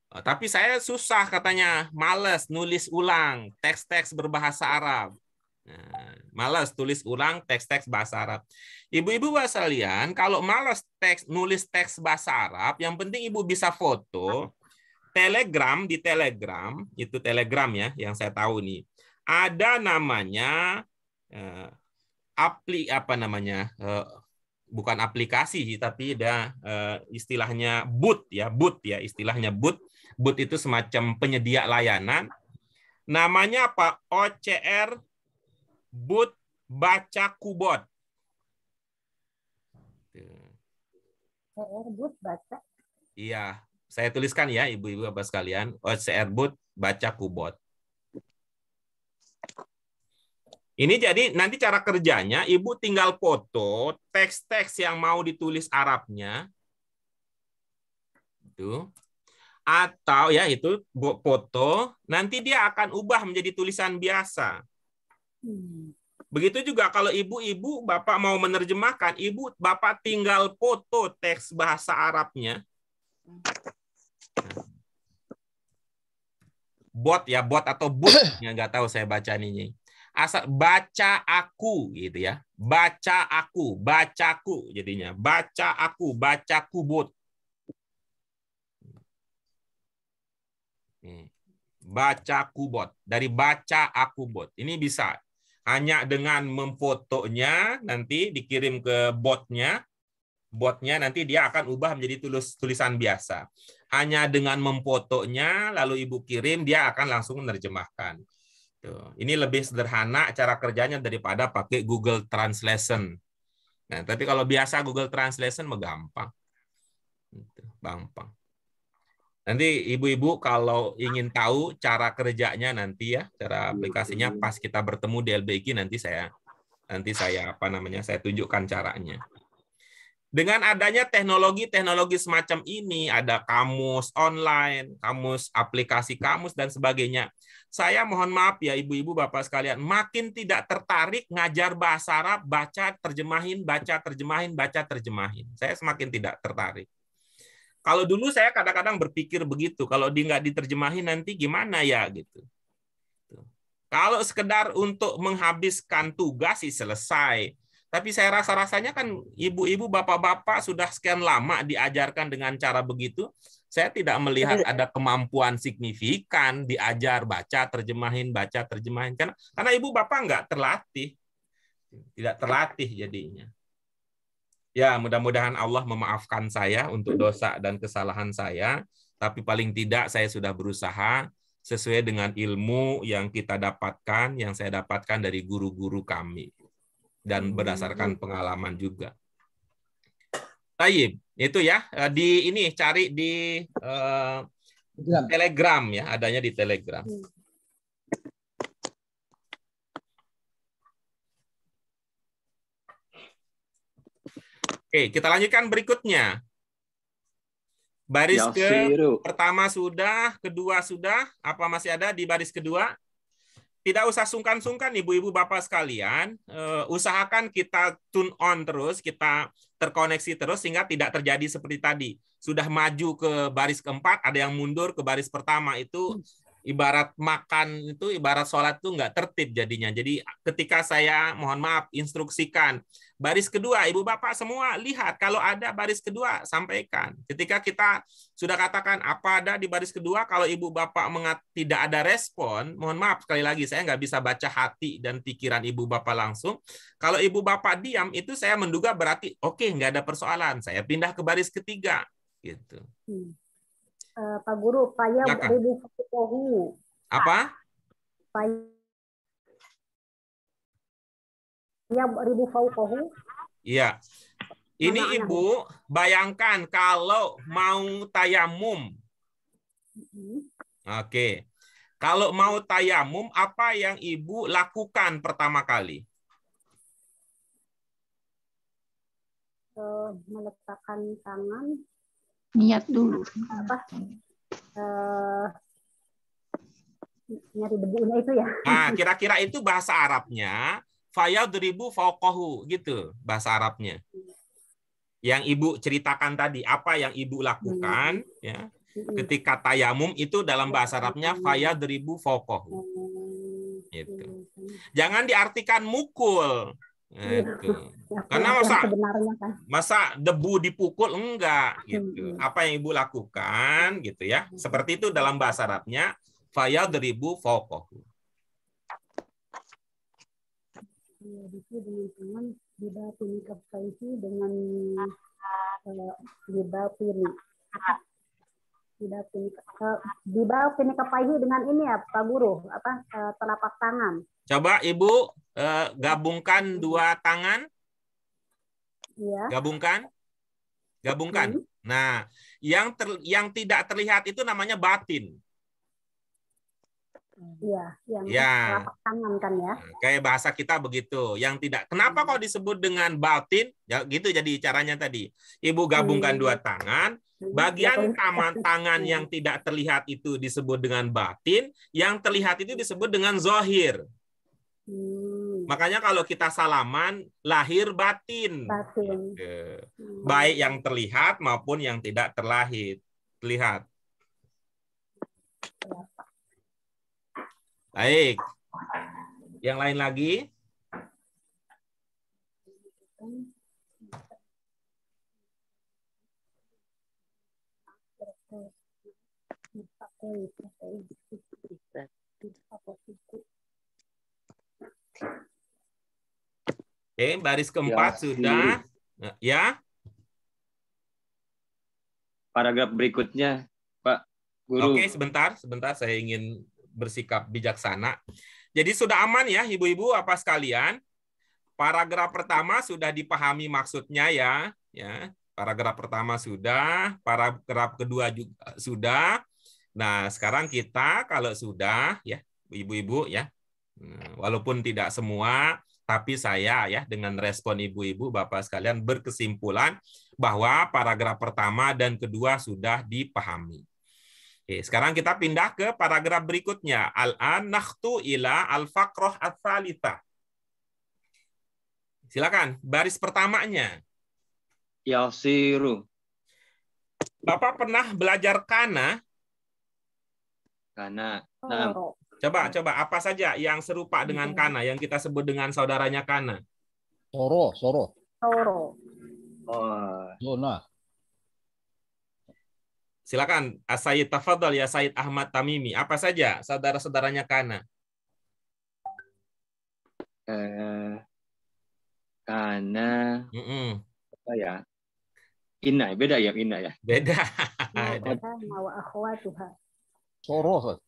Tapi saya susah katanya, males nulis ulang teks-teks berbahasa Arab. Malas tulis ulang teks-teks bahasa Arab. Ibu-ibu sekalian, kalau malas nulis teks bahasa Arab, yang penting ibu bisa foto. Telegram, di Telegram, itu Telegram ya, yang saya tahu nih, ada namanya bukan aplikasi, tapi ada istilahnya bot ya, istilahnya bot. Bot itu semacam penyedia layanan. Namanya apa? OCR Bot Baca Kubot. Bot baca. Iya, saya tuliskan ya ibu-ibu bapak sekalian. OCR Bot Baca Kubot. Ini jadi nanti cara kerjanya, ibu tinggal foto teks-teks yang mau ditulis Arabnya. Itu. Atau ya itu foto, nanti dia akan ubah menjadi tulisan biasa. Begitu juga kalau ibu-ibu, bapak mau menerjemahkan, bapak tinggal foto teks bahasa Arabnya. Bot ya, bot atau but, ya nggak tahu saya baca ini. Asal baca aku gitu ya. Baca aku, bacaku jadinya. Baca aku, bacaku bot. Baca kubot, dari baca aku bot. Ini bisa hanya dengan memfotonya, nanti dikirim ke botnya nanti dia akan ubah menjadi tulisan biasa. Hanya dengan memfotonya lalu ibu kirim, dia akan langsung menerjemahkan. Tuh. Ini lebih sederhana cara kerjanya daripada pakai Google Translation. Nah, tapi kalau biasa Google Translation mah gampang. Gampang. Nanti ibu-ibu kalau ingin tahu cara kerjanya nanti ya, cara aplikasinya pas kita bertemu di LBG nanti saya saya tunjukkan caranya. Dengan adanya teknologi semacam ini, ada kamus online, kamus aplikasi kamus dan sebagainya. Saya mohon maaf ya ibu-ibu bapak sekalian, makin tidak tertarik ngajar bahasa Arab, baca terjemahin, baca terjemahin, baca terjemahin. Saya semakin tidak tertarik. Kalau dulu saya kadang-kadang berpikir begitu, kalau nggak diterjemahin nanti gimana ya gitu. Kalau sekedar untuk menghabiskan tugas sih selesai. Tapi saya rasa-rasanya kan ibu-ibu, bapak-bapak sudah sekian lama diajarkan dengan cara begitu, saya tidak melihat ada kemampuan signifikan diajar baca terjemahin karena ibu bapak nggak terlatih, tidak terlatih jadinya. Ya, mudah-mudahan Allah memaafkan saya untuk dosa dan kesalahan saya, tapi paling tidak saya sudah berusaha sesuai dengan ilmu yang kita dapatkan, yang saya dapatkan dari guru-guru kami, dan berdasarkan pengalaman juga. Taib, itu ya, di ini cari di Telegram ya, adanya di Telegram. Oke, kita lanjutkan berikutnya. Baris pertama sudah, kedua sudah, apa masih ada di baris kedua? Tidak usah sungkan-sungkan ibu-ibu bapak sekalian, usahakan kita tune on terus, kita terkoneksi terus sehingga tidak terjadi seperti tadi. Sudah maju ke baris keempat, ada yang mundur ke baris pertama, itu ibarat makan itu, ibarat sholat itu nggak tertib jadinya. Jadi ketika saya, mohon maaf, instruksikan baris kedua, ibu bapak semua lihat, kalau ada baris kedua sampaikan. Ketika kita sudah katakan apa ada di baris kedua, kalau ibu bapak tidak ada respon, mohon maaf sekali lagi, saya nggak bisa baca hati dan pikiran ibu bapak langsung. Kalau ibu bapak diam, itu saya menduga berarti oke, nggak ada persoalan, saya pindah ke baris ketiga gitu. Pak Guru, paya ribu fauqahu. Apa? Paya ribu fauqahu. Iya. Ini Ibu bayangkan kalau mau tayamum. Oke. Kalau mau tayamum, apa yang Ibu lakukan pertama kali? Meletakkan tangan. Niat dulu. Apa? Nyari debunya itu ya. Nah, kira-kira itu bahasa Arabnya fayadribu fauqahu gitu bahasa Arabnya. Yang Ibu ceritakan tadi, apa yang Ibu lakukan ya ketika tayamum itu dalam bahasa Arabnya fayadribu fauqahu. Gitu. Jangan diartikan mukul. Gitu. Karena masa debu dipukul enggak gitu. Apa yang Ibu lakukan gitu ya. Seperti itu dalam bahasa Arabnya fayadribu fauqahu. Dengan tangan dibatini kafaihi dengan dibatini kafaihi dengan ini ya Pak Guru, apa telapak tangan. Coba Ibu gabungkan dua tangan. Ya. Gabungkan. Nah, yang tidak terlihat itu namanya batin. Iya, yang ya. telapak tangan kan ya. Kayak bahasa kita begitu. Yang tidak. Kenapa kok disebut dengan batin? Ya gitu jadi caranya tadi. Ibu gabungkan dua tangan. Bagian tangan yang tidak terlihat itu disebut dengan batin. Yang terlihat itu disebut dengan zohir. Makanya kalau kita salaman, lahir batin. Baik yang terlihat maupun yang tidak terlihat. Baik. Yang lain lagi? Oke, baris keempat sudah. Ya. Paragraf berikutnya, Pak Guru. Oke, sebentar saya ingin bersikap bijaksana. Jadi sudah aman ya ibu-ibu apa sekalian? Paragraf pertama sudah dipahami maksudnya ya. Paragraf pertama sudah, paragraf kedua juga sudah. Nah, sekarang kita kalau sudah ya ibu-ibu ya. Walaupun tidak semua, tapi saya ya dengan respon ibu-ibu Bapak sekalian berkesimpulan bahwa paragraf pertama dan kedua sudah dipahami. Oke, sekarang kita pindah ke paragraf berikutnya. Al-an nakhtu ila al-faqrah ats-tsalitsah. Silakan, baris pertamanya. Yasiru. Bapak pernah belajar kana? Kana. Coba apa saja yang serupa dengan kana yang kita sebut dengan saudaranya kana? Soro. Oh. Zona. Silakan, Sayyid tafadhal ya Sayyid Ahmad Tamimi. Apa saja saudara-saudaranya kana? Kana. Apa ya? Inna, beda ya Inna ya? Beda. Wa akhwatuha. Soro.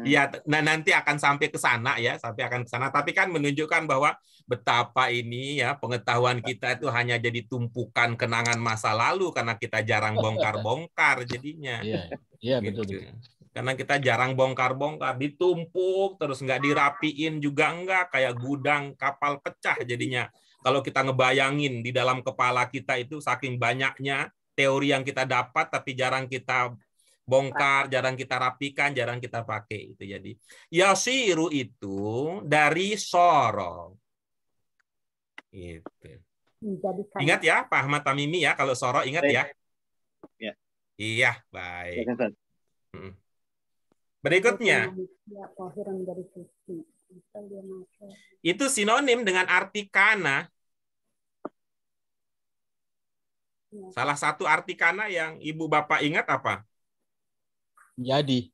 Iya, nah nanti akan sampai ke sana ya, Tapi kan menunjukkan bahwa betapa ini ya pengetahuan kita itu hanya jadi tumpukan kenangan masa lalu karena kita jarang bongkar-bongkar jadinya. Iya betul. Karena kita jarang bongkar-bongkar, ditumpuk terus nggak dirapiin juga enggak, kayak gudang kapal pecah jadinya. Kalau kita ngebayangin di dalam kepala kita itu saking banyaknya teori yang kita dapat tapi jarang kita bongkar, jarang kita rapikan, jarang kita pakai itu. Jadi yasiru itu dari soro. Gitu. Ingat ya Pak Ahmad Tamimi ya, kalau soro ingat ya. Iya, baik. Ya, Ustaz. Berikutnya, Ya, tahiran dari suci. Misal dia masuk. itu sinonim dengan arti kana. Salah satu arti kana yang ibu bapak ingat apa? Menjadi.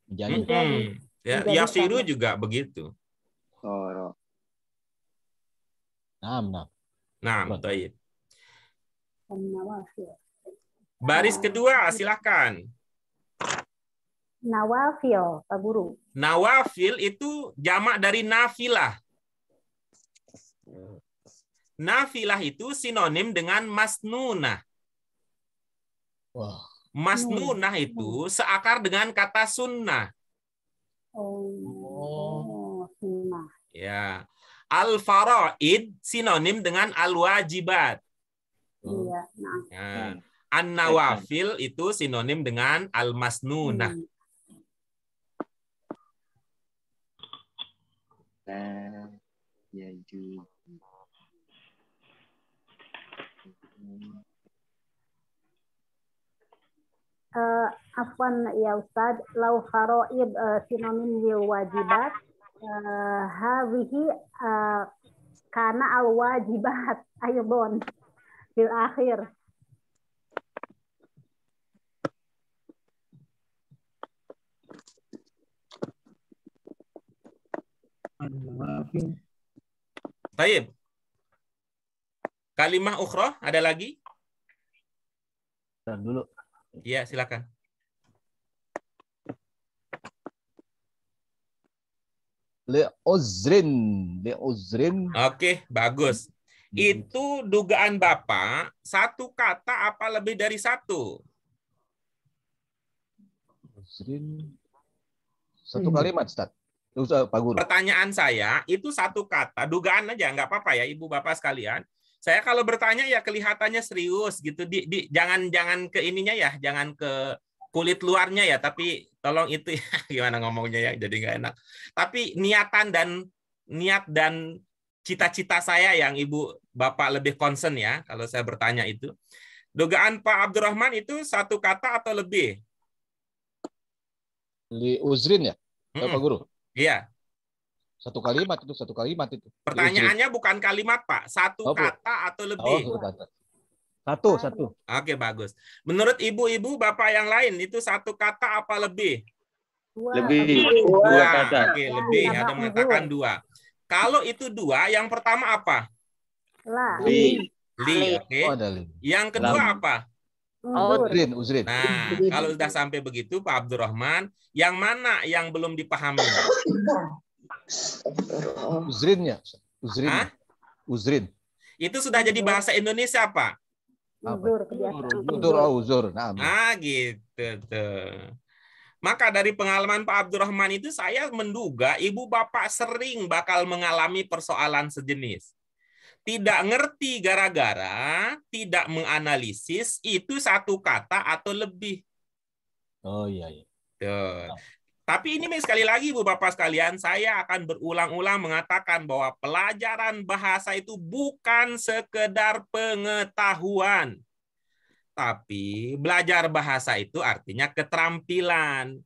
Ya, yasiru juga begitu. Oh, Nah, baik. Nawafil. Baris kedua, silakan. Nawafil, Pak Guru. Nawafil itu jamak dari nafilah. Nafilah itu sinonim dengan masnunah. Masnunah itu seakar dengan kata sunnah. Sunnah. Ya. Al-faraid sinonim dengan al-wajibat. Iya, Ya. An-nawafil itu sinonim dengan al-masnunah. Ya itu. Afwan ya Ustaz, lau faraid sinonim lil wajibat, hadhihi kana al wajibat aydan fil akhir. Baik. Kalimah ukhra ada lagi? Dulu. Iya, silakan. Li'uzrin. Oke, bagus. Itu dugaan Bapak, satu kata apa lebih dari satu? Uzrin. Satu kalimat, Ustaz. Pak Guru. Pertanyaan saya, itu satu kata, dugaan aja, nggak apa-apa ya, Ibu Bapak sekalian. Saya kalau bertanya ya kelihatannya serius gitu. Jangan ke ininya ya, jangan ke kulit luarnya ya, tapi tolong itu ya, gimana ngomongnya ya, jadi nggak enak. Tapi niat dan cita-cita saya yang Ibu Bapak lebih concern ya, kalau saya bertanya itu. Dugaan Pak Abdurrahman itu satu kata atau lebih? Li uzrin ya, Pak Guru? Iya. Satu kalimat itu. Pertanyaannya bukan kalimat, Pak. Satu kata atau lebih? Satu. Oke, bagus. Menurut ibu-ibu, bapak yang lain, itu satu kata apa lebih? Lebih. Dua kata. Oke, lebih. Ada mengatakan dua. Kalau itu dua, yang pertama apa? Li. Oke. Yang kedua apa? Uzrin. Nah, kalau sudah sampai begitu, Pak Abdurrahman, yang mana yang belum dipahami? Uzrinnya. Uzrin. Itu sudah jadi bahasa Indonesia, Pak? Uzur. Gitu tuh. Maka dari pengalaman Pak Abdurrahman itu saya menduga ibu bapak sering bakal mengalami persoalan sejenis. Tidak ngerti gara-gara tidak menganalisis itu satu kata atau lebih. Oh iya. Tuh. Tapi ini sekali lagi Ibu Bapak sekalian, saya akan berulang-ulang mengatakan bahwa pelajaran bahasa itu bukan sekedar pengetahuan. Tapi belajar bahasa itu artinya keterampilan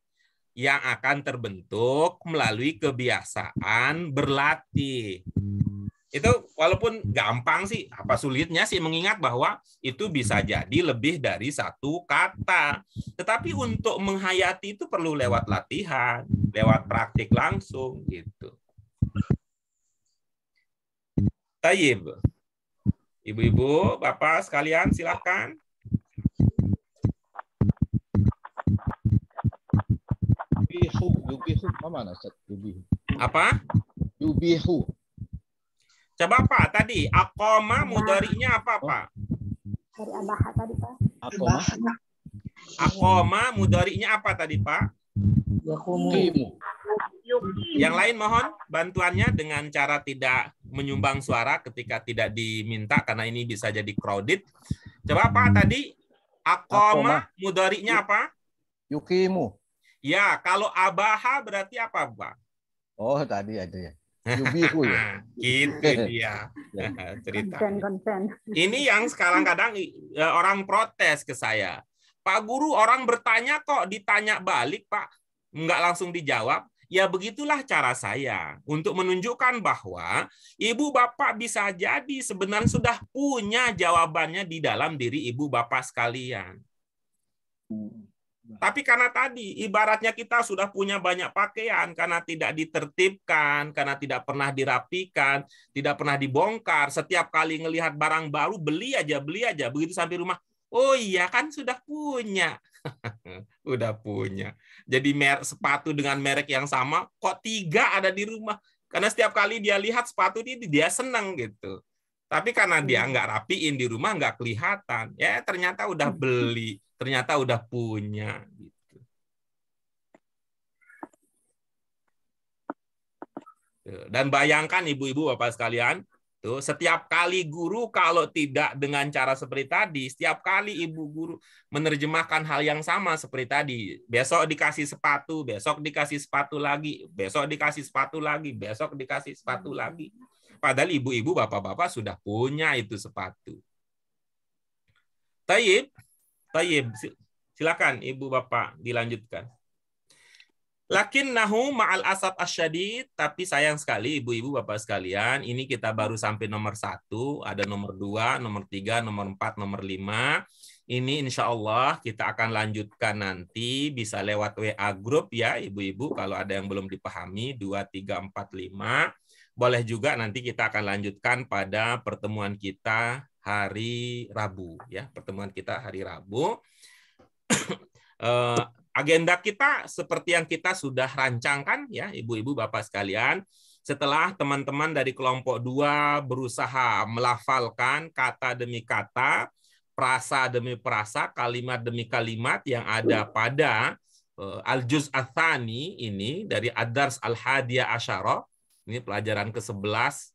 yang akan terbentuk melalui kebiasaan berlatih. Itu walaupun gampang sih, apa sulitnya sih mengingat bahwa itu bisa jadi lebih dari satu kata. Tetapi untuk menghayati itu perlu lewat latihan, lewat praktik langsung gitu. Tayyib. Ibu-ibu, Bapak sekalian silakan. Yubihu. Mana Ustaz? Yubihu. Apa? Yubihu. Coba Pak, tadi aqoma mudhari'nya apa, Pak? Dari abaha tadi, Pak. Aqoma mudhari'nya apa tadi, Pak? Yang lain mohon bantuannya dengan cara tidak menyumbang suara ketika tidak diminta karena ini bisa jadi crowded. Coba Pak tadi aqoma mudhari'nya apa? Yuqimu. Ya, kalau abaha berarti apa, Pak? Oh, tadi ada ya. Yubihu ya. Gitu dia cerita. Konsen. Ini yang sekarang kadang orang protes ke saya. Pak Guru, orang bertanya kok ditanya balik, Pak. Nggak langsung dijawab. Ya begitulah cara saya untuk menunjukkan bahwa ibu bapak bisa jadi sebenarnya sudah punya jawabannya di dalam diri ibu bapak sekalian. Tapi karena tadi ibaratnya kita sudah punya banyak pakaian karena tidak ditertibkan, karena tidak pernah dirapikan, tidak pernah dibongkar, setiap kali ngelihat barang baru beli aja, begitu sampai rumah, oh iya kan sudah punya. Udah punya. Jadi sepatu dengan merek yang sama kok 3 ada di rumah. Karena setiap kali dia lihat sepatu ini dia senang gitu. Tapi karena dia nggak rapiin di rumah nggak kelihatan. Ya ternyata udah beli, ternyata udah punya gitu. Dan bayangkan ibu-ibu bapak sekalian, tuh setiap kali guru kalau tidak dengan cara seperti tadi, setiap kali ibu guru menerjemahkan hal yang sama seperti tadi, besok dikasih sepatu, besok dikasih sepatu lagi, besok dikasih sepatu lagi, besok dikasih sepatu lagi. Padahal ibu-ibu bapak-bapak sudah punya itu sepatu. Tayyib, silakan ibu bapak dilanjutkan. Lakinnahu ma'al asab asyadid, tapi sayang sekali ibu-ibu bapak sekalian, ini kita baru sampai nomor 1, ada nomor 2, nomor 3, nomor 4, nomor 5. Ini insya Allah kita akan lanjutkan nanti, bisa lewat WA grup ya ibu-ibu, kalau ada yang belum dipahami, 2, 3, 4, 5. Boleh juga nanti kita akan lanjutkan pada pertemuan kita hari Rabu ya, pertemuan kita hari Rabu. Agenda kita seperti yang kita sudah rancangkan ya ibu-ibu bapak sekalian. Setelah teman-teman dari kelompok 2 berusaha melafalkan kata demi kata, prasa demi prasa, kalimat demi kalimat yang ada pada Al-Juz Ats-Tsani ini dari Ad-Dars Al-Hadiyah Asyarah. Ini pelajaran ke-11.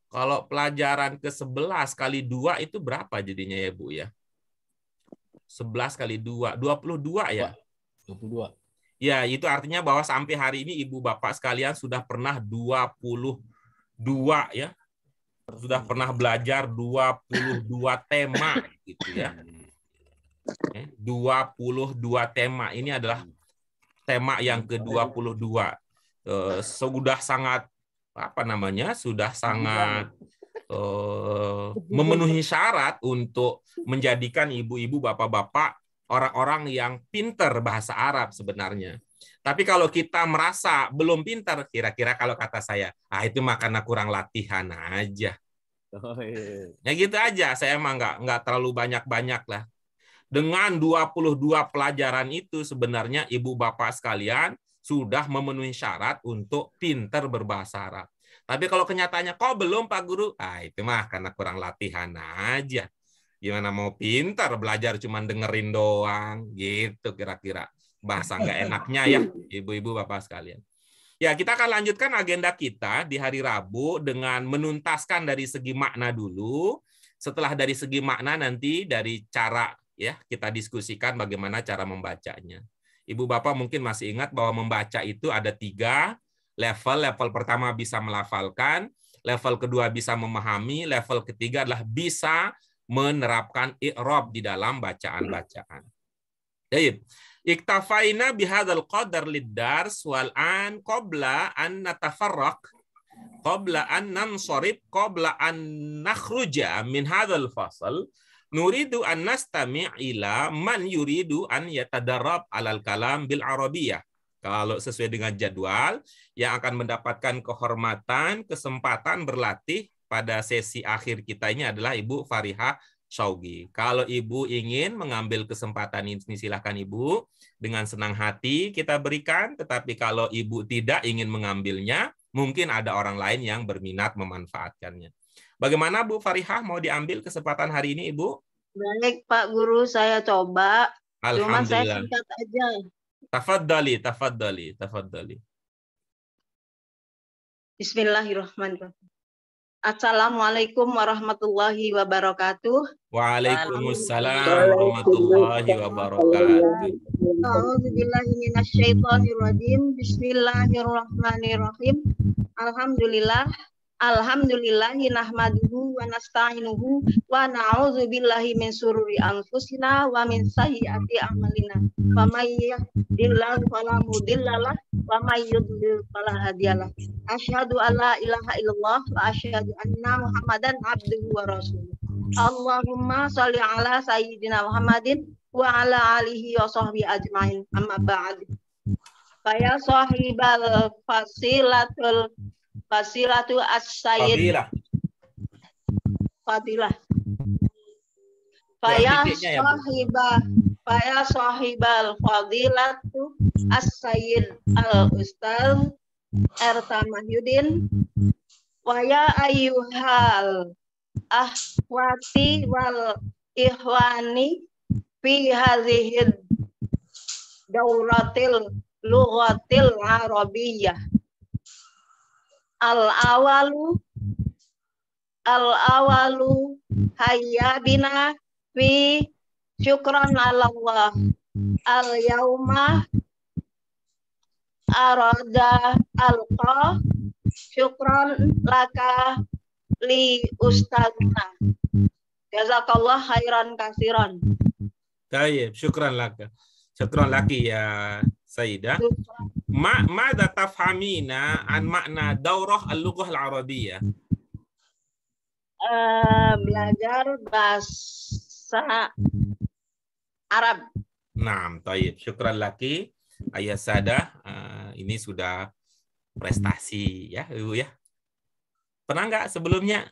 Kalau pelajaran ke-11 kali 2 itu berapa jadinya ya Bu ya? 11 kali 2, 22 ya? 22. Ya, itu artinya bahwa sampai hari ini ibu bapak sekalian sudah pernah 22 ya. Sudah pernah belajar 22 tema gitu ya. 22 tema. Ini adalah tema yang ke-22. Sudah sangat sudah sangat memenuhi syarat untuk menjadikan ibu-ibu bapak-bapak orang-orang yang pinter bahasa Arab sebenarnya. Tapi kalau kita merasa belum pinter, kira-kira kalau kata saya, itu mah karena kurang latihan aja. Ya gitu aja, saya emang nggak terlalu banyak-banyak lah. Dengan 22 pelajaran itu sebenarnya ibu bapak sekalian sudah memenuhi syarat untuk pinter berbahasa Arab. Tapi kalau kenyataannya kok belum Pak Guru, itu mah karena kurang latihan aja. Gimana mau pintar belajar cuma dengerin doang gitu kira-kira bahasa nggak enaknya ya ibu-ibu bapak sekalian. Ya kita akan lanjutkan agenda kita di hari Rabu dengan menuntaskan dari segi makna dulu. Setelah dari segi makna nanti dari cara ya kita diskusikan bagaimana cara membacanya. Ibu bapak mungkin masih ingat bahwa membaca itu ada 3 level. Level pertama bisa melafalkan, level kedua bisa memahami, level ketiga adalah bisa menerapkan i'rab di dalam bacaan-bacaan. Baik. Iktafaina bihadzal qadar lid-dars wal an qabla an natafarraq qabla an nansarif qabla an nakhruja min hadzal fasal nuridu an nastami' ila man yuridu an yatadarrab 'alal kalam bil arabiyyah. Kalau sesuai dengan jadwal yang akan mendapatkan kehormatan, kesempatan berlatih pada sesi akhir kita ini adalah Ibu Farihah Syaugi. Kalau Ibu ingin mengambil kesempatan ini, silakan Ibu. Dengan senang hati kita berikan. Tetapi kalau Ibu tidak ingin mengambilnya, mungkin ada orang lain yang berminat memanfaatkannya. Bagaimana Bu Farihah, mau diambil kesempatan hari ini Ibu? Baik Pak Guru, saya coba. Cuma saya Alhamdulillah. singkat aja. Tafadhali. Bismillahirrahmanirrahim. Assalamualaikum warahmatullahi wabarakatuh. Waalaikumsalam warahmatullahi wabarakatuh. A'udzubillahi minasyaitonirrajim. Bismillahirrahmanirrahim. Alhamdulillah Alhamdulillahi nahmaduhu wa nasta'inuhu wa na'udzu billahi min sururi anfusina wa min sayyiati a'malina. Wa may yahdihillahu fala mudhillalah wa may yudlil fala hadiyalah. Asyhadu an la ilaha illallah wa asyhadu anna Muhammadan abduhu wa rasuluh. Allahumma shalli ala sayyidina Muhammadin wa ala alihi wa sahbihi ajmain. Amma ba'd. Faya sahibal fasilatu as-sayyid fadilah. Faya sahibal fadilatu as-sayyid al-ustaz Erta Mahyudin wa ya ayyuhal ahwati wal ihwani fi hadhihi dauratil lughatil arabiyyah. Al-awalu hayya bina fi syukran ala Allah. Al-yauma arada alqa syukran laka li ustadzina. Jazakallah khairan kasiran. Baik, syukran laka. Syukran laki ya Sayyidah. Ma'ada tafhamina an makna daurah al-lughah al-arabiyyah? Belajar bahasa Arab. Naam, taib. Syukran laki. Ayah Sadah, ini sudah prestasi ya, Ibu ya. Pernah nggak sebelumnya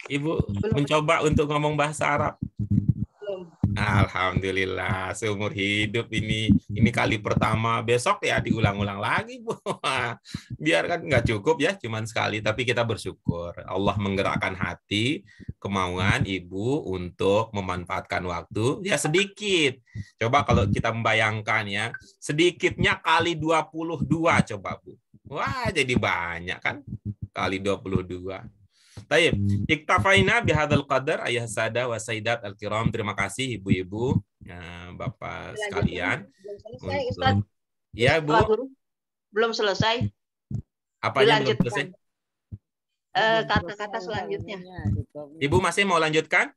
Ibu mencoba untuk ngomong bahasa Arab? Alhamdulillah, seumur hidup ini kali pertama. Besok ya diulang-ulang lagi, Bu. Biar kan nggak cukup ya, cuman sekali. Tapi kita bersyukur Allah menggerakkan hati, kemauan Ibu untuk memanfaatkan waktu ya sedikit. Coba kalau kita membayangkan ya, sedikitnya kali 22 coba, Bu. Wah, jadi banyak kan? Kali 22. Taib, iktafaina bihadzal qadar ayah sada wa sayyidat al-kiram. Terima kasih ibu-ibu, bapak sekalian. Belum selesai, Ustaz. Ya, Bu. Belum selesai. Apanya belum selesai? Kata-kata selanjutnya. Ibu masih mau lanjutkan?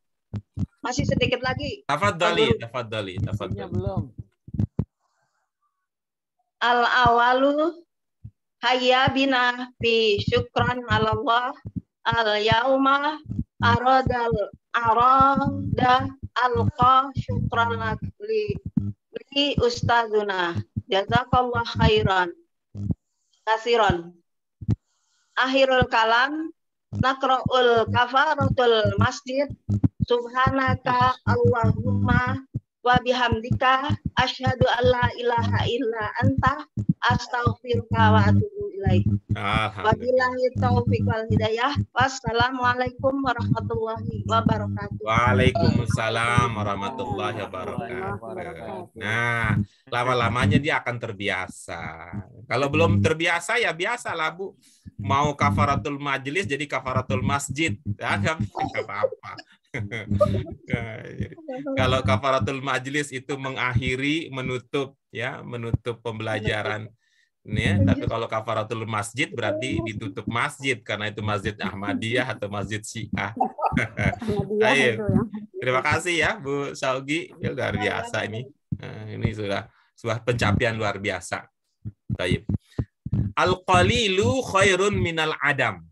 Masih sedikit lagi. Tafadhali. Belum. Al-awalu hayya bina fi syukran ala Allah. Al-yauma arada alqa syukran li ustadzuna. Jazakallah khairan kasiran. Akhirul kalam naqra'ul kafaratul masjid. Subhanaka Allahumma wa bihamdika asyhadu an la ilaha illa anta astaghfiruka wa atubu ilaik. Wabillahi taufiq wal hidayah. Wassalamualaikum warahmatullahi wabarakatuh. Waalaikumsalam warahmatullahi wabarakatuh. Nah, lama-lamanya dia akan terbiasa. Kalau belum terbiasa ya biasalah, Bu. Mau kafaratul majlis jadi kafaratul masjid. Ya, nggak apa-apa. Kalau kafaratul majlis itu mengakhiri, menutup pembelajaran. Ya, tapi kalau kafaratul masjid berarti ditutup masjid karena itu masjid Ahmadiyah atau masjid Syiah. Ayo. Terima kasih ya Bu Saugi, ya, luar biasa ini. Ini sudah sebuah pencapaian luar biasa. Baik. Al-qalilu khairun minal adam.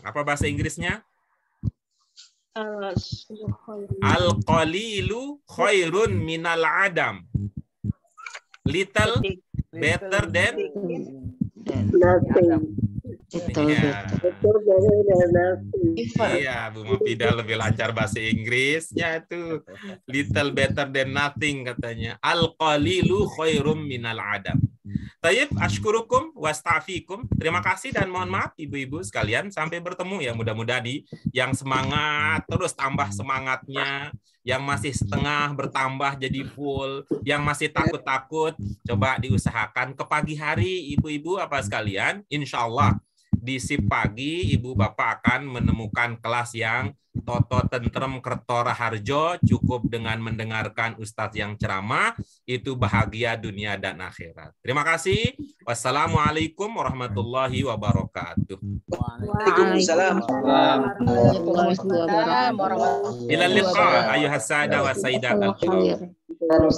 Apa bahasa Inggrisnya? Al-qalilu khairun minal adam. Little better than nothing. Iya, Bu Mufida lebih lancar bahasa Inggrisnya itu. Little better than nothing katanya. Al-qalilu khairum minal adam. Tayyib, ashkurukum wastafikum. Terima kasih dan mohon maaf ibu-ibu sekalian. Sampai bertemu ya, mudah-mudahan yang semangat terus tambah semangatnya. Yang masih setengah bertambah jadi full. Yang masih takut-takut coba diusahakan ke pagi hari ibu-ibu apa sekalian. Insya Allah di sip pagi ibu bapak akan menemukan kelas yang toto tentrem kertora harjo, cukup dengan mendengarkan ustadz yang ceramah, itu bahagia dunia dan akhirat. Terima kasih. Wassalamualaikum warahmatullahi wabarakatuh. Waalaikumsalam. Ila liqa ayuhas sada wa sayyidat al-kiram.